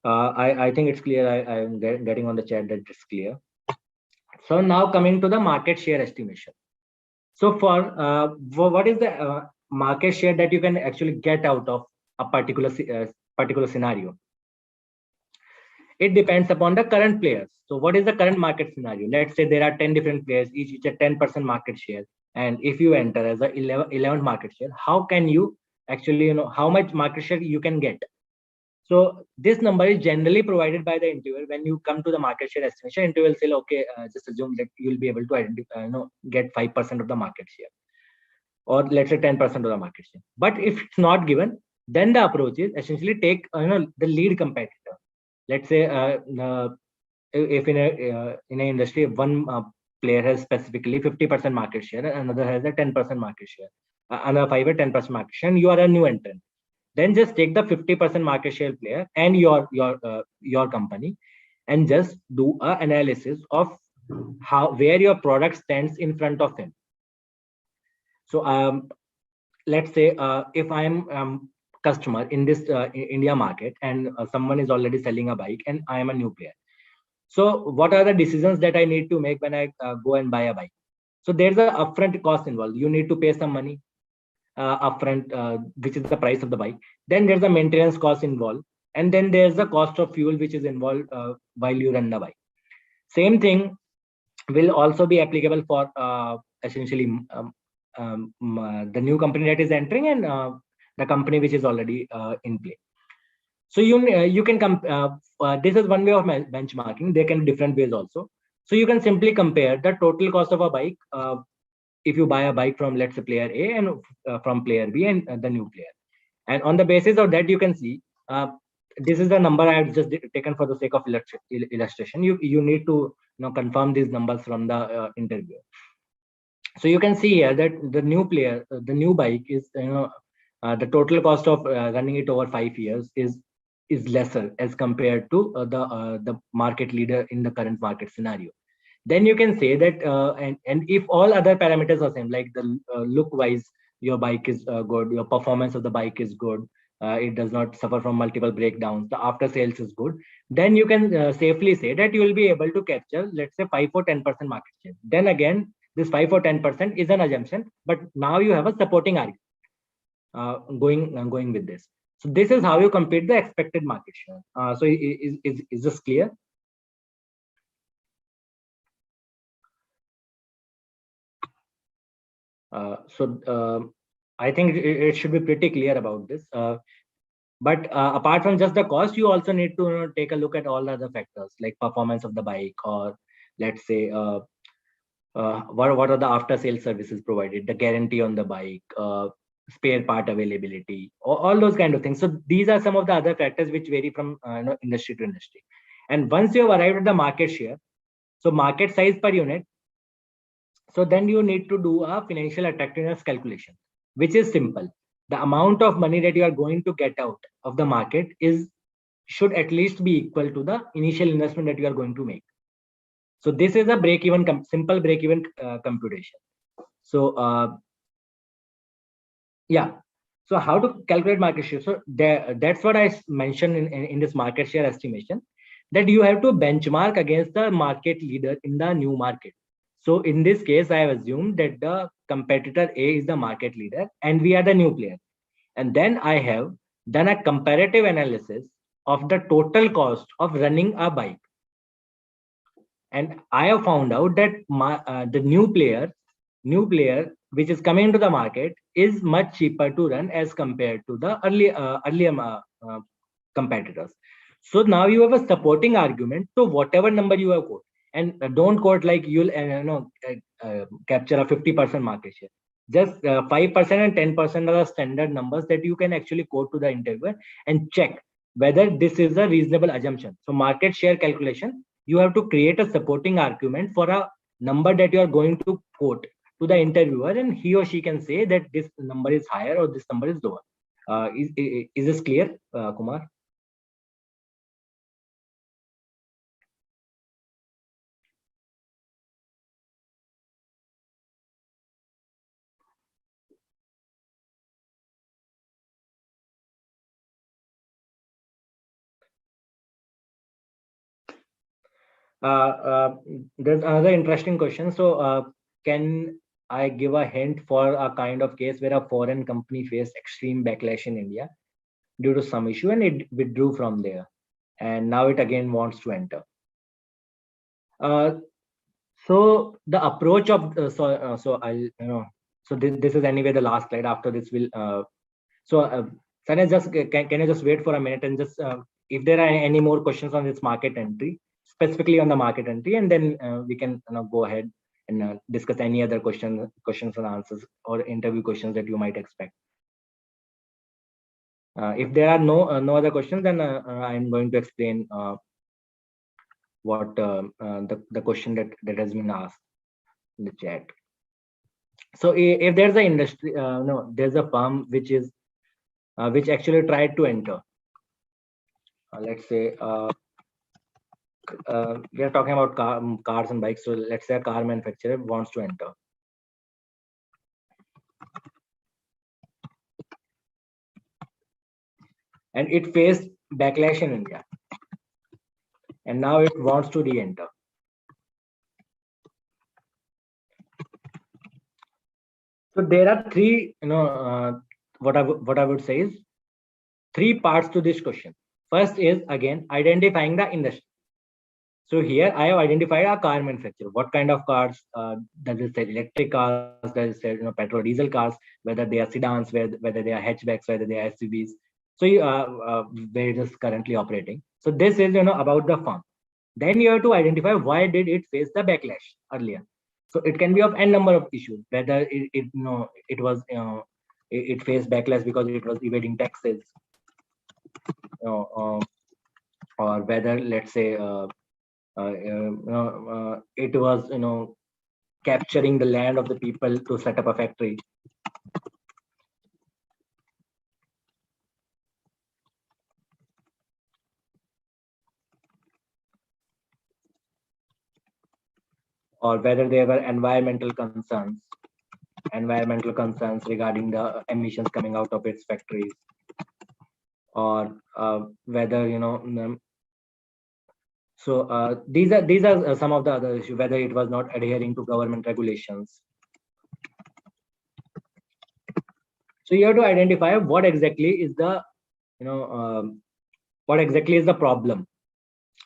A: I think it's clear. I'm getting on the chat that it's clear. So now coming to the market share estimation. So for what is the market share that you can actually get out of a particular scenario? It depends upon the current players. So what is the current market scenario? Let's say there are 10 different players, each at 10% market share. And if you enter as a 11 market share, how can you actually, how much market share you can get? So this number is generally provided by the interviewer. When you come to the market share estimation, interviewer will say, okay, just assume that you'll be able to identify, get 5% of the market share, or let's say 10% of the market share. But if it's not given, then the approach is essentially take, the lead competitor. Let's say, if in an industry, one player has specifically 50% market share, and another has a 10% market share, another 5 or 10% market share, and you are a new entrant. Then just take the 50% market share player and your company, and just do a analysis of where your product stands in front of him. So let's say, if I'm customer in this India market, and someone is already selling a bike, and I am a new player. So what are the decisions that I need to make when I go and buy a bike? So there's a upfront cost involved. You need to pay some money upfront, which is the price of the bike. Then there's a maintenance cost involved, and then there's the cost of fuel which is involved while you run the bike. Same thing will also be applicable for essentially, the new company that is entering, and the company which is already in play. So you can come. This is one way of benchmarking. There can be different ways also. So you can simply compare the total cost of a bike, if you buy a bike from, let's say, player A, and from player B, and the new player. And on the basis of that, you can see, this is the number I have just taken for the sake of illustration. You need to, confirm these numbers from the interview. So you can see here that the new player, the new bike is, the total cost of running it over 5 years is lesser as compared to the market leader in the current market scenario. Then you can say that, and if all other parameters are same, like the look wise, your bike is good, your performance of the bike is good, it does not suffer from multiple breakdowns, the after sales is good, then you can safely say that you will be able to capture, let's say, 5 or 10% market share. Then again, this 5 or 10% is an assumption, but now you have a supporting argument going with this. So this is how you compute the expected market share. So is this clear? I think it should be pretty clear about this. But apart from just the cost, you also need to, take a look at all the other factors, like performance of the bike, or let's say, what are the after sales services provided, the guarantee on the bike, spare part availability, all those kind of things. So these are some of the other factors which vary from industry to industry. And once you have arrived at the market share, so market size per unit, so then you need to do a financial attractiveness calculation, which is simple. The amount of money that you are going to get out of the market should at least be equal to the initial investment that you are going to make. So this is a simple break-even computation. So yeah. So how to calculate market share? So that's what I mentioned in this market share estimation, that you have to benchmark against the market leader in the new market. So in this case, I have assumed that the competitor A is the market leader and we are the new player. And then I have done a comparative analysis of the total cost of running a bike. And I have found out that the new player which is coming to the market is much cheaper to run as compared to the earlier competitors. So now you have a supporting argument to whatever number you have quote, and don't quote like you'll capture a 50% market share. Just 5% and 10% are the standard numbers that you can actually quote to the interviewer and check whether this is a reasonable assumption. So market share calculation, you have to create a supporting argument for a number that you are going to quote to the interviewer, and he or she can say that this number is higher or this number is lower. Is this clear, Kumar? There's another interesting question. So, can I give a hint for a kind of case where a foreign company faced extreme backlash in India due to some issue and it withdrew from there, and now it again wants to enter? Uh, so the approach of so I'll so this is anyway the last slide. After this, will Sanjay, just can you just wait for a minute and just if there are any more questions on this market entry, specifically on the market entry, and then we can go ahead and discuss any other questions and answers or interview questions that you might expect. If there are no other questions, then I'm going to explain what the question that has been asked in the chat. So if there's an industry, no, there's a firm which actually tried to enter. Let's say we are talking about cars and bikes. So let's say a car manufacturer wants to enter. And it faced backlash in India. And now it wants to re-enter. So there are three, what I would say is three parts to this question. First is again identifying the industry. So here I have identified a car manufacturer. What kind of cars? Does it say electric cars? Does it say petrol, diesel cars? Whether they are sedans, whether they are hatchbacks, whether they are SUVs. So where it is currently operating. So this is about the firm. Then you have to identify why did it face the backlash earlier. So it can be of n number of issues. Whether it faced backlash because it was evading taxes, or whether let's say it was capturing the land of the people to set up a factory. Or whether there were environmental concerns regarding the emissions coming out of its factories, or whether these are some of the other issues, whether it was not adhering to government regulations. So you have to identify what exactly is the what exactly is the problem,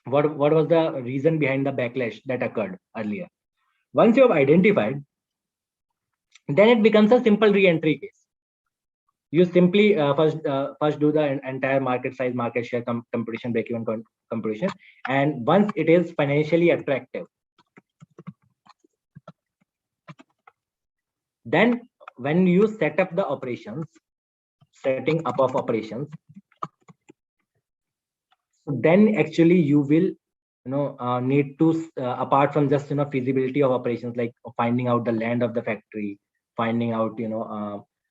A: what was the reason behind the backlash that occurred earlier. Once you have identified, then it becomes a simple re-entry case. You simply first do the entire market size, market share computation, break-even computation, and once it is financially attractive, then when you set up the operations, setting up of operations, then actually you will need to apart from just feasibility of operations, like finding out the land of the factory, finding out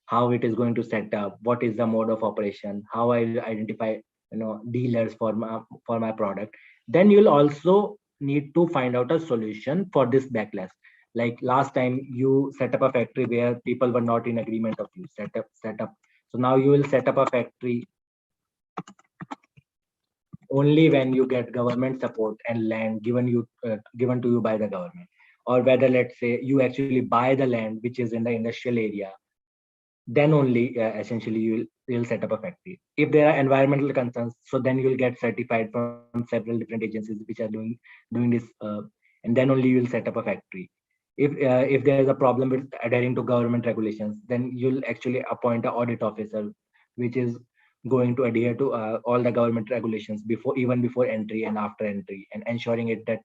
A: how it is going to set up, what is the mode of operation, how I will identify dealers for my product. Then you'll also need to find out a solution for this backlash. Like last time you set up a factory where people were not in agreement of you set up. So now you will set up a factory only when you get government support and land given to you by the government, or whether let's say you actually buy the land which is in the industrial area, then only essentially you'll set up a factory. If there are environmental concerns, so then you'll get certified from several different agencies which are doing this, and then only you'll set up a factory. If there is a problem with adhering to government regulations, then you'll actually appoint an audit officer, which is going to adhere to all the government regulations before entry and after entry, and ensuring it that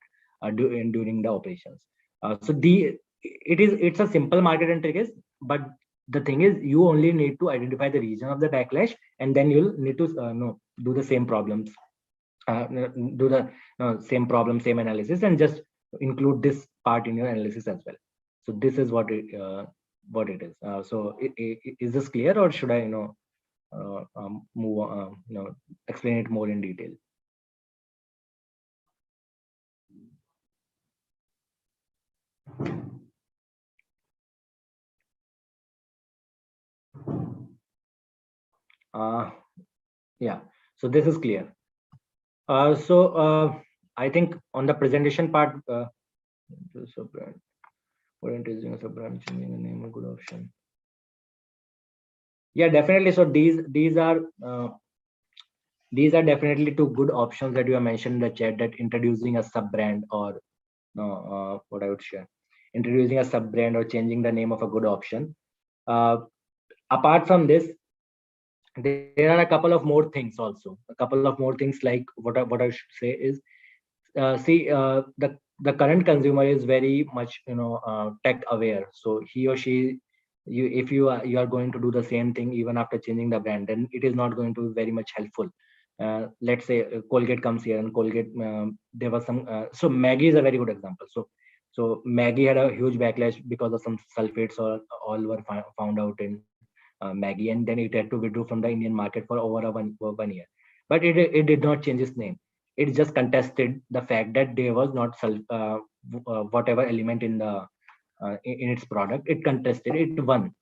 A: during the operations. It's a simple market trick, but the thing is you only need to identify the region of the backlash, and then you'll need to do the same problems, do the same analysis, and just include this part in your analysis as well. So this is what it is. Is this clear, or should I move on, explain it more in detail? Yeah, so this is clear. I think on the presentation part, what introducing a sub-brand, changing the name, a good option. Yeah, definitely. So these are definitely two good options that you have mentioned in the chat, that introducing a sub-brand, or what I would share, introducing a sub-brand or changing the name of a good option. Apart from this, there are a couple of more things also. A couple of more things, like what I should say is, the current consumer is very much tech aware. So he or she, if you are going to do the same thing even after changing the brand, then it is not going to be very much helpful. Let's say Colgate comes here, and Colgate, there was some so Maggie is a very good example. So Maggie had a huge backlash because of some sulfates, or all were found out in Maggie, and then it had to withdraw from the Indian market for over a 1 year. But it did not change its name. It just contested the fact that there was not whatever element in the in its product. It contested, it won.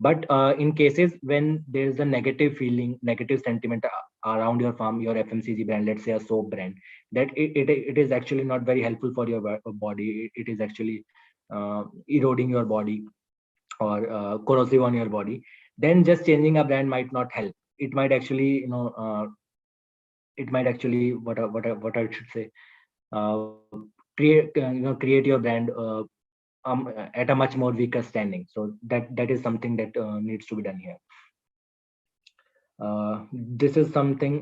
A: But in cases when there is a negative feeling, negative sentiment around your farm, your FMCG brand, let's say a soap brand, that it is actually not very helpful for your body. It is actually eroding your body, or corrosive on your body. Then just changing a brand might not help. It might actually, what I should say, create your brand at a much more weaker standing. So that is something that needs to be done here. This is something,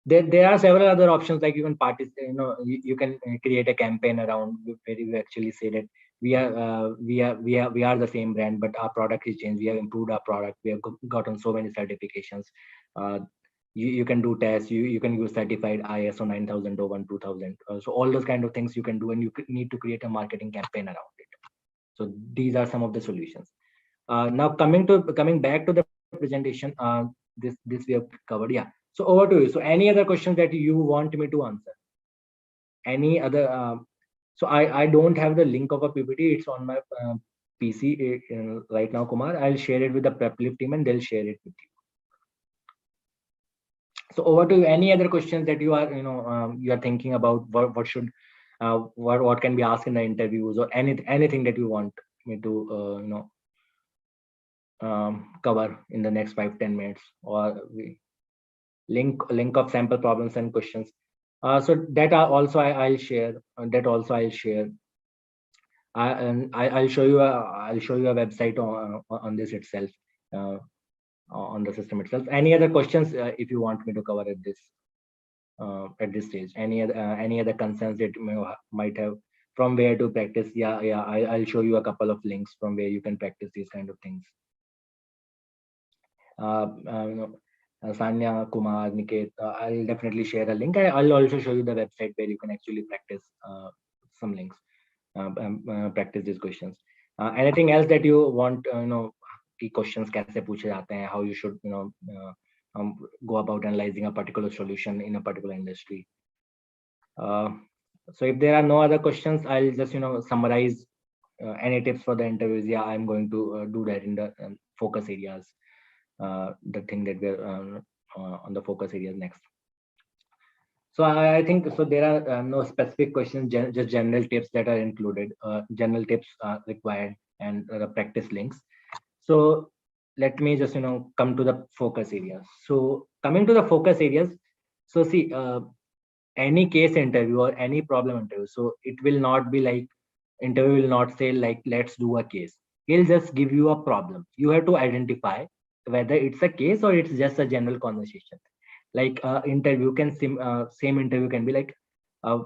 A: there are several other options, like you can participate, you can create a campaign around where you actually say that we are the same brand, but our product is changed. We have improved our product. We have gotten so many certifications. You can do tests. You can use certified ISO 9001, 2000. So all those kind of things you can do, and you need to create a marketing campaign around it. So these are some of the solutions. Now coming back to the presentation, this we have covered. Yeah. So over to you. So any other questions that you want me to answer? Any other? So I don't have the link of a PPT. It's on my PC right now, Kumar. I'll share it with the PrepLift team, and they'll share it with you. So over to you. Any other questions that you are you are thinking about? What should what can be asked in the interviews, or anything that you want me to cover in the next 5-10 minutes, or link of sample problems and questions. So that also I'll share. I'll show you a website on this itself, on the system itself. Any other questions if you want me to cover at this stage? Any other concerns that you might have? From where to practice? I'll show you a couple of links from where you can practice these kind of things. Sanya, Kumar, Niket, I'll definitely share a link. I'll also show you the website where you can actually practice some links, practice these questions. Anything else that you want, key questions कैसे पूछे जाते हैं, how you should go about analyzing a particular solution in a particular industry. So if there are no other questions, I'll just summarize any tips for the interviews. Yeah, I'm going to do that in the focus areas. The thing that we're on the focus areas next. So I think so. There are no specific questions, just general tips that are included. General tips are required and the practice links. So let me just come to the focus areas. So coming to the focus areas. So see, any case interview or any problem interview. So it will not be like interview will not say like let's do a case. He'll just give you a problem. You have to identify whether it's a case or it's just a general conversation. Like interview can same interview can be like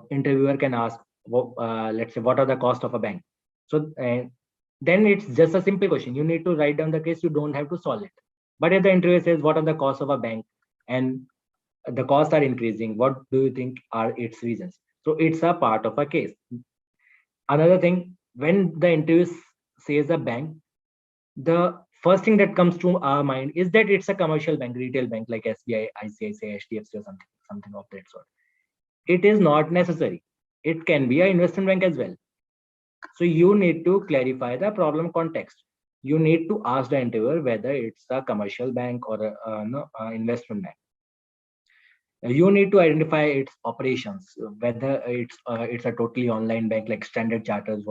A: interviewer can ask let's say what are the cost of a bank. So then it's just a simple question. You need to write down the case. You don't have to solve it. But if the interviewer says what are the costs of a bank and the costs are increasing, what do you think are its reasons? So it's a part of a case. Another thing, when the interview says a bank, the first thing that comes to our mind is that it's a commercial bank, retail bank like SBI, ICICI, HDFC, or something of that sort. It is not necessary. It can be an investment bank as well. So you need to clarify the problem context. You need to ask the interviewer whether it's a commercial bank or a investment bank. You need to identify its operations, whether it's a totally online bank like Standard Chartered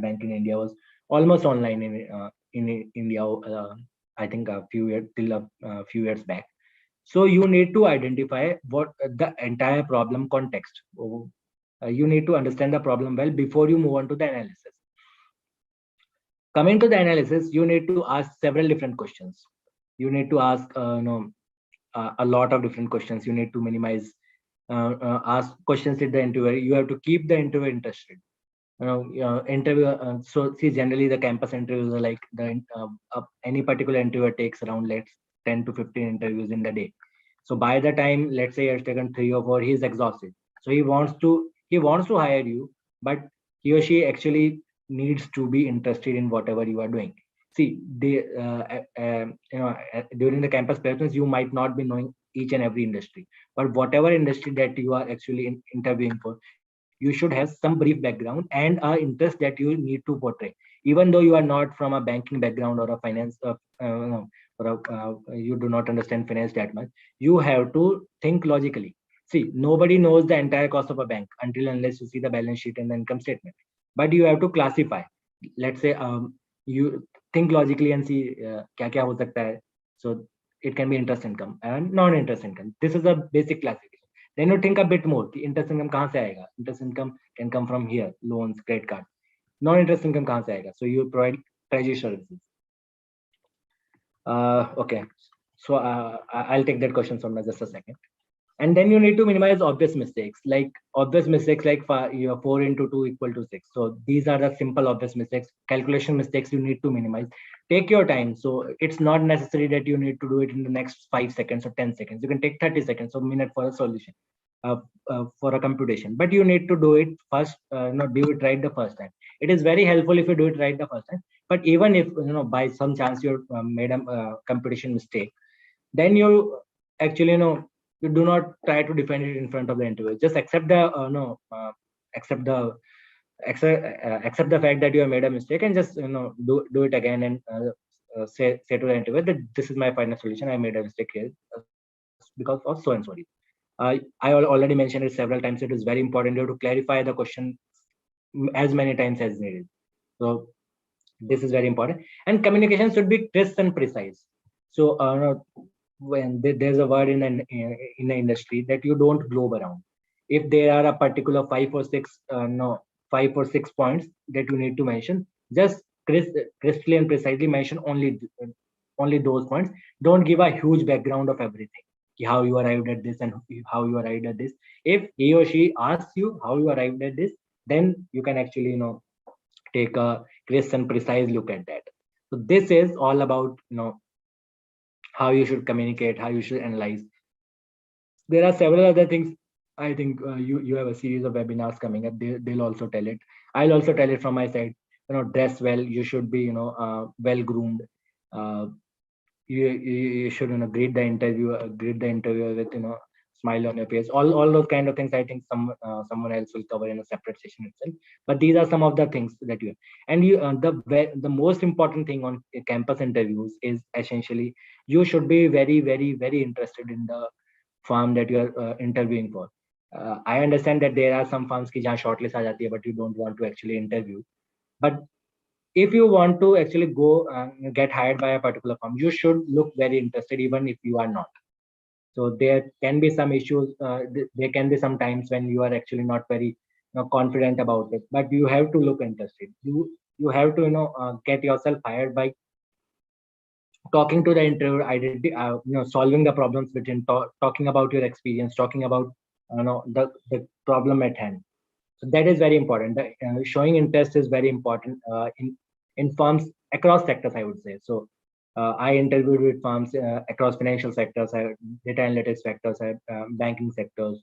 A: Bank in India was almost online in India. I think a few years till a few years back. So you need to identify what the entire problem context. You need to understand the problem well before you move on to the analysis. Coming to the analysis, you need to ask several different questions. You need to ask a lot of different questions. You need to minimize ask questions at the interview. You have to keep the interviewer interested. Interview. So see, generally the campus interviews are like any particular interviewer takes around let's 10 to 15 interviews in the day. So by the time let's say he's taken 3 or 4, he's exhausted. So he wants to hire you, but he or she actually needs to be interested in whatever you are doing. See, during the campus placements, you might not be knowing each and every industry, but whatever industry that you are actually interviewing for, you should have some brief background and interest that you need to portray. Even though you are not from a banking background or a finance, you do not understand finance that much, you have to think logically. See, nobody knows the entire cost of a bank until unless you see the balance sheet and the income statement. But you have to classify. Let's say you think logically and see क्या क्या हो सकता है. So it can be interest income and non-interest income. This is a basic classification. Then you think a bit more कि interest income कहाँ से आएगा. Interest income can come from here, loans, credit card. Non-interest income कहाँ से आएगा. So you provide treasury services. Okay, so I'll take that question from just a second. And then you need to minimize obvious mistakes like 4 into 2 equal to 6. So these are the simple obvious mistakes, calculation mistakes you need to minimize. Take your time. So it's not necessary that you need to do it in the next 5 seconds or 10 seconds. You can take 30 seconds or minute for a solution, for a computation, but you need to do it first, not do it right the first time. It is very helpful if you do it right the first time, but even if by some chance you made a computation mistake, then you actually you do not try to defend it in front of the interviewer. Just accept the accept the accept the fact that you have made a mistake and just do it again and say to the interviewer that this is my final solution. I made a mistake here because of so and so reason. I already mentioned it several times. It is very important you have to clarify the question as many times as needed. So this is very important. And communication should be crisp and precise. So when there's a word in the industry that you don't globe around. If there are a particular 5 or 6 points that you need to mention, just crisply and precisely mention only those points. Don't give a huge background of everything, how you arrived at this and how you arrived at this. If he or she asks you how you arrived at this, then you can actually take a crisp and precise look at that. So this is all about how you should communicate, how you should analyze. There are several other things. I think you have a series of webinars coming up. They'll also tell it. I'll also tell it from my side. Dress well. You should be well groomed. You should greet the interviewer with smile on your face, all those kind of things. I think someone else will cover in a separate session itself. But these are some of the things that you, and you the most important thing on campus interviews is essentially you should be very, very, very interested in the firm that you are interviewing for. I understand that there are some firms ki jahan shortlist aa jati hai, but you don't want to actually interview. But if you want to actually go get hired by a particular firm, you should look very interested, even if you are not. So there can be some issues. There can be some times when you are actually not very confident about it, but you have to look interested. You have to get yourself hired by talking to the interviewer, solving the problems within, talking about your experience, talking about the problem at hand. So that is very important. Showing interest is very important in firms across sectors, I would say. So I interviewed with firms across financial sectors, data analytics sectors, banking sectors,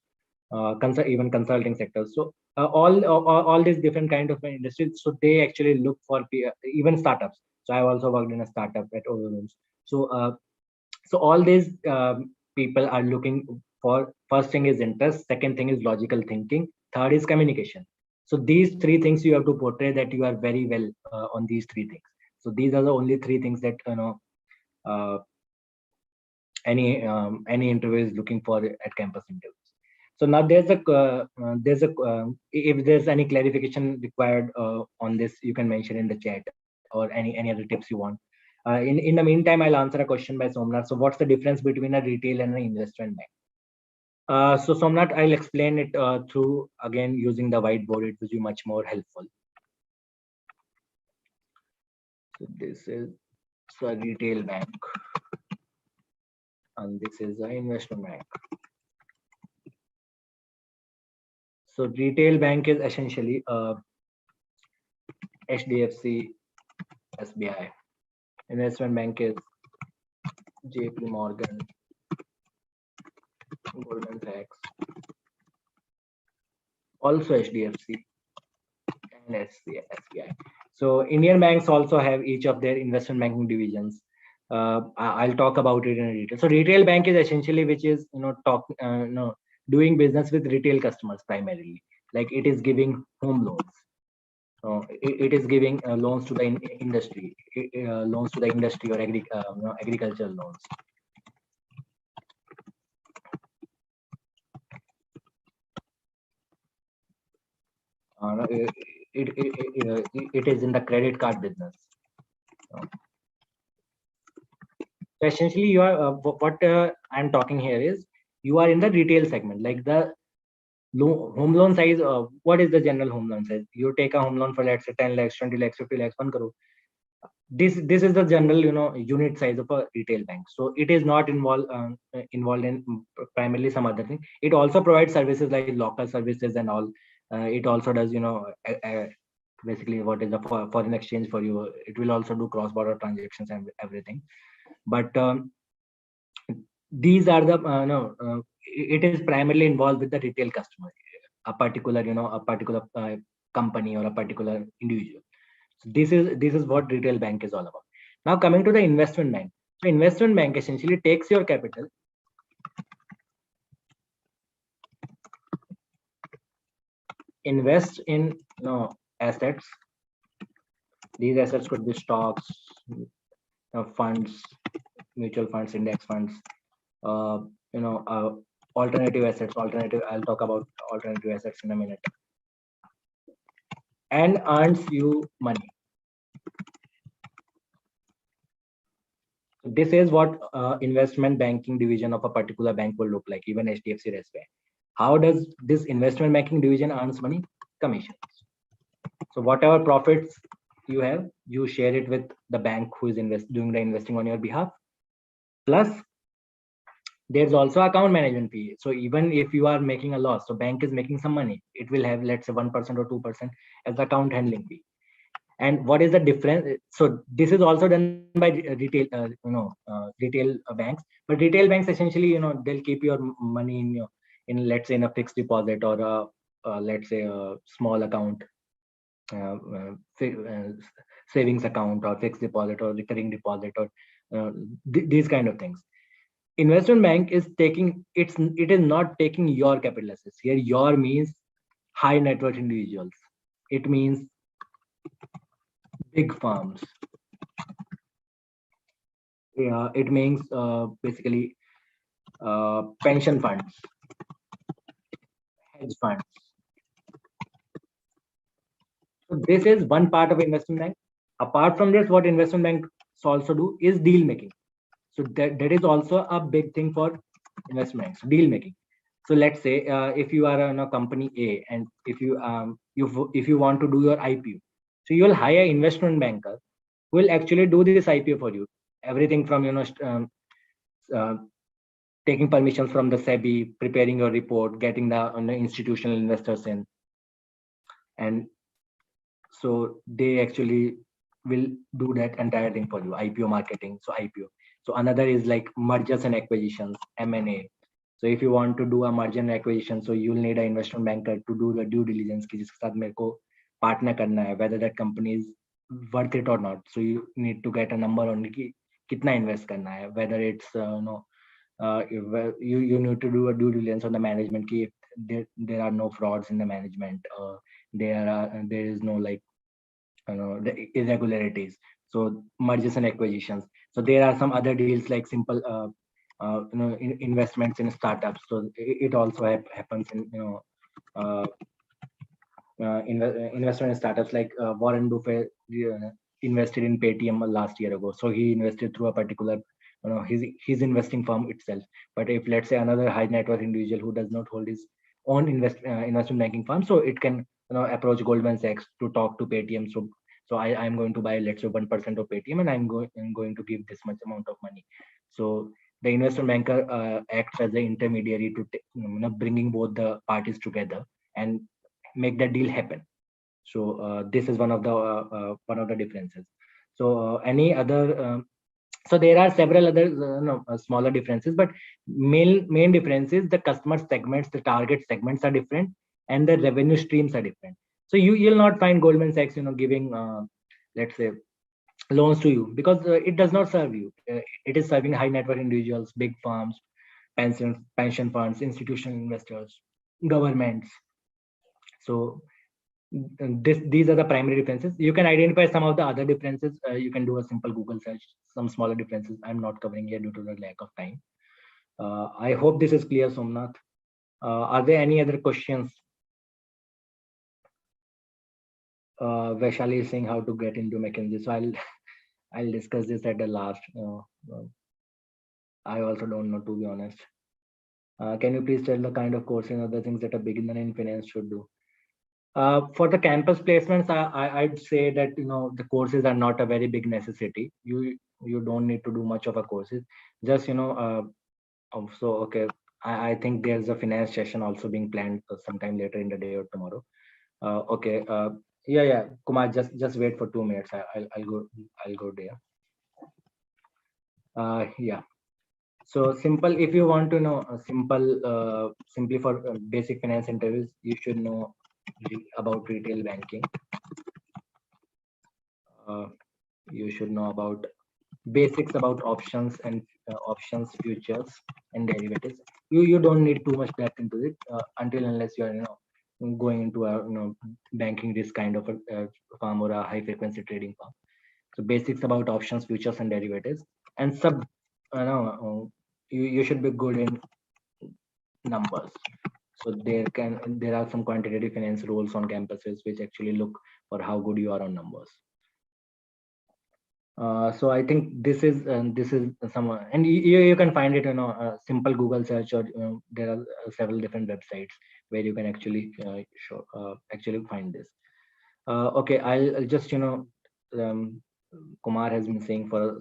A: even consulting sectors. So all these different kind of industries. So they actually look for even startups. So I also worked in a startup at OYO. So all these people are looking for, first thing is interest, second thing is logical thinking, third is communication. So these three things you have to portray that you are very well on these three things. So these are the only three things that uh, any interview is looking for at campus interviews. So now if there's any clarification required on this, you can mention in the chat, or any other tips you want. In the meantime, I'll answer a question by Somnath. So what's the difference between a retail and an investment bank? So Somnath, I'll explain it through again using the whiteboard. It will be much more helpful. So this is a retail bank, and this is an investment bank. So retail bank is essentially HDFC, SBI. Investment bank is JP Morgan, Goldman Sachs, also HDFC and SBI. So Indian banks also have each of their investment banking divisions. I'll talk about it in detail. So retail bank is essentially which is doing business with retail customers primarily. Like it is giving home loans. It is giving loans to the industry, loans to the industry or agricultural loans. It is in the credit card business. So essentially, you are what I'm talking here is you are in the retail segment, like the home loan size. What is the general home loan size? You take a home loan for let's say 10 lakhs, 20 lakhs, 50 lakhs, 1 crore. This is the general unit size of a retail bank. So it is not involved in primarily some other thing. It also provides services like local services and all. It also does basically what is the foreign exchange for you. It will also do cross border transactions and everything. But these are the it is primarily involved with the retail customer, a particular company or a particular individual. So this is what retail bank is all about. Now coming to the investment bank. So investment bank essentially takes your capital, invest in assets. These assets could be stocks, funds, mutual funds, index funds, alternative assets. I'll talk about alternative assets in a minute. And earns you money. This is what investment banking division of a particular bank will look like, even HDFC or SBI. How does this investment banking division earns money? Commissions. So whatever profits you have, you share it with the bank who is doing the investing on your behalf. Plus, there's also account management fee. So even if you are making a loss, so bank is making some money, it will have let's say 1% or 2% as account handling fee. And what is the difference? So this is also done by retail, retail banks. But retail banks essentially, they'll keep your money in let's say in a fixed deposit or let's say a small account, savings account or fixed deposit or recurring deposit or these kind of things. investment bank is taking it is not taking your capital assets here. Your means high net worth individuals. It means big firms. Yeah, it means basically pension funds, hedge funds. So this is one part of investment bank. Apart from this, what investment banks also do is deal making. So that is also a big thing for investment banks, deal making. So let's say if you are in a company A, and if you want to do your IPO, so you'll hire investment banker who will actually do this IPO for you. Everything from uh, taking permissions from the SEBI, preparing your report, getting the institutional investors in, and so they actually will do that entire thing for you. IPO marketing, so IPO. So another is like mergers and acquisitions, M&A. So if you want to do a merger and acquisition, so you'll need an investment banker to do the due diligence कि जिसके साथ मेरे को partner करना है, whether that company is worth it or not. So you need to get a number on कि कितना invest करना है, whether it's you need to do a due diligence on the management कि there are no frauds in the management, there is no like the irregularities. So mergers and acquisitions. So there are some other deals like simple investments in startups. So it also happens in uh, investment in startups like Warren Buffett invested in Paytm last year ago. So he invested through a particular his investing firm itself. But if let's say another high net worth individual who does not hold his own investment banking firm, so it can approach Goldman Sachs to talk to Paytm. So I'm going to buy let's say 1% of Paytm, and I'm going to give this much amount of money. So the investment banker acts as an intermediary to bringing both the parties together and make that deal happen. So this is one of the differences. So any other so there are several other smaller differences, but main difference is the customer segments, the target segments are different, and the revenue streams are different. So you'll not find Goldman Sachs giving let's say loans to you, because it does not serve you. It is serving high net worth individuals, big firms, pension funds, institutional investors, governments. So these are the primary differences. You can identify some of the other differences. You can do a simple Google search, some smaller differences I'm not covering here due to the lack of time. I hope this is clear, Somnath. Are there any other questions? Vaishali is saying how to get into McKinsey, so I'll discuss this at the last. I also don't know, to be honest. Can you please tell the kind of courses and other things that a beginner in finance should do? For the campus placements, I'd say that the courses are not a very big necessity. You don't need to do much of a courses. Just so okay. I think there's a finance session also being planned sometime later in the day or tomorrow. Okay. Yeah. Kumar, just wait for 2 minutes. I'll go there. Yeah. So simple. If you want to know simply for basic finance interviews, you should know about retail banking. You should know about basics about options and options, futures, and derivatives. You don't need too much depth into it until unless you are going into a banking risk kind of a firm or a high frequency trading firm. So basics about options, futures, and derivatives, and you should be good in numbers. So there are some quantitative finance roles on campuses which actually look for how good you are on numbers. So I think this is some, and you can find it a simple Google search, or there are several different websites where you can actually actually find this. Okay, I'll just Kumar has been saying for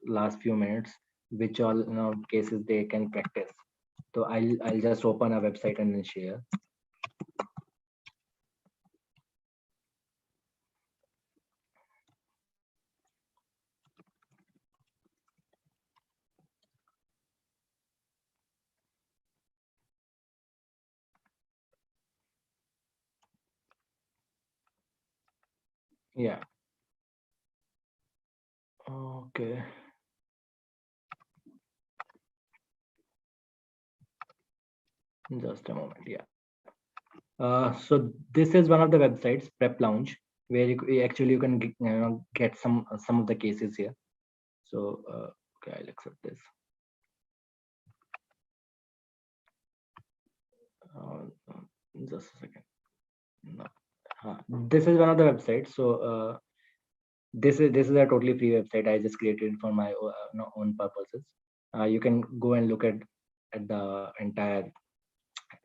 A: last few minutes which all cases they can practice. So I'll just open a website and then share. Yeah. Okay. Just a moment. Yeah. So this is one of the websites, Prep Lounge, where actually you can get some of the cases here. So okay, I'll accept this. Just a second. No. This is one of the websites. So this is a totally free website. I just created for my own purposes. You can go and look at the entire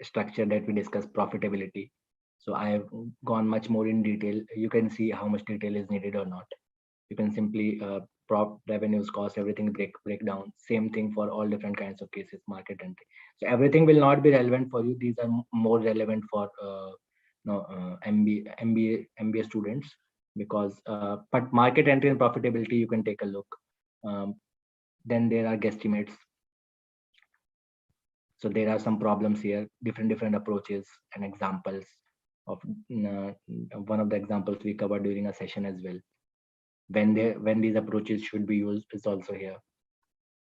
A: structure that we discussed, profitability. So I have gone much more in detail. You can see how much detail is needed or not. You can simply prop revenues, cost, everything break down. Same thing for all different kinds of cases, market entry. So everything will not be relevant for you. These are more relevant for MBA students, because but market entry and profitability you can take a look. Then there are guesstimates. So there are some problems here, different approaches and examples of one of the examples we covered during a session as well. When these approaches should be used is also here.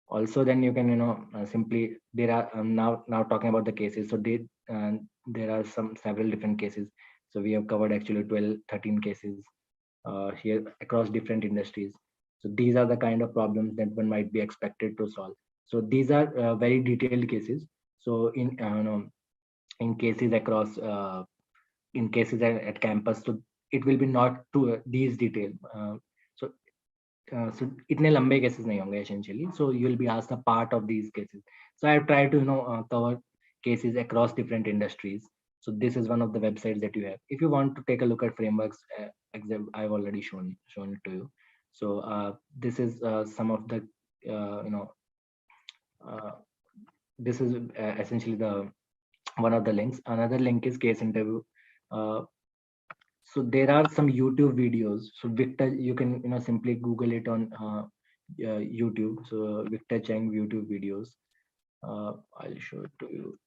A: Also, then you can simply, there are now talking about the cases. So there are several different cases. So we have covered actually 12-13 cases here across different industries. So these are the kind of problems that one might be expected to solve. So these are very detailed cases. So in cases across in cases at campus, so it will be not to these detail. So so itne lambe cases nahi honge essentially. So you will be asked a part of these cases. So I have tried to cover cases across different industries. So this is one of the websites that you have. If you want to take a look at frameworks, I've already shown it to you. So this is some of the uh, this is essentially the one of the links. Another link is case interview. Uh, so there are some YouTube videos. So Victor, you can simply Google it on YouTube. So Victor Chang YouTube videos. I'll show it to you.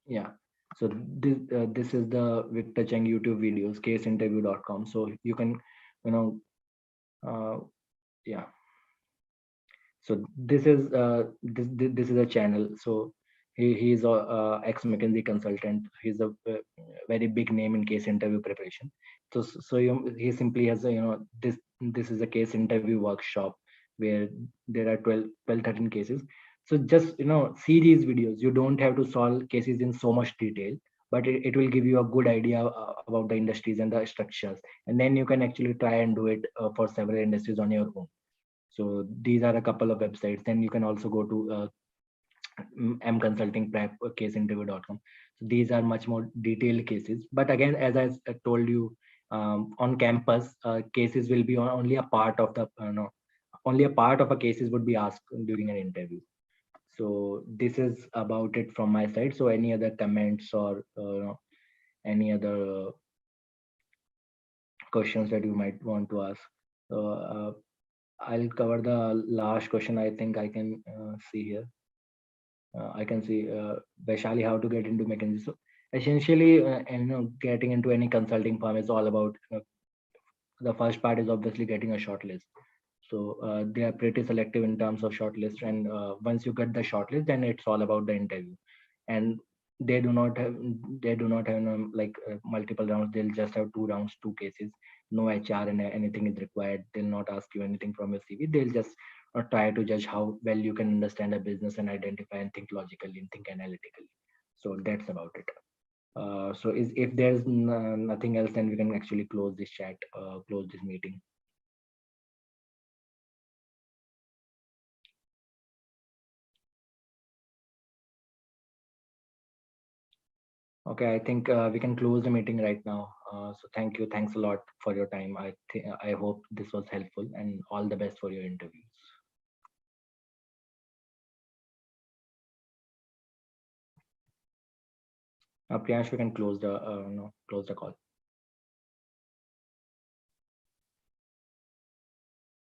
A: Yeah. So this is the Victor Chang YouTube videos, caseinterview.com. So you can uh, yeah. So this is a channel. So he's a ex McKinsey consultant. He's a very big name in case interview preparation. So he simply has a this is a case interview workshop where there are 13 cases. So just see these videos. You don't have to solve cases in so much detail, but it will give you a good idea about the industries and the structures, and then you can actually try and do it for several industries on your own. So these are a couple of websites. Then you can also go to M Consulting Prep caseinterview.com. So these are much more detailed cases. But again, as I told you, on campus, cases will be only a part of the only a part of a cases would be asked during an interview. So this is about it from my side. So any other comments or any other questions that you might want to ask? So I'll cover the last question. I think I can see here. I can see Vaishali, how to get into McKinsey. So essentially, and getting into any consulting firm is all about the first part is obviously getting a shortlist. So they are pretty selective in terms of shortlist, and once you get the shortlist, then it's all about the interview. And they do not have like multiple rounds. They'll just have 2 rounds, 2 cases. No HR and anything is required. They'll not ask you anything from your CV. They'll just try to judge how well you can understand a business and identify and think logically and think analytically. So that's about it. So if there's nothing else, then we can actually close this chat, close this meeting. Okay, I think we can close the meeting right now. So thank you. Thanks a lot for your time. I hope this was helpful, and all the best for your interviews. Priyansh, we can close the call.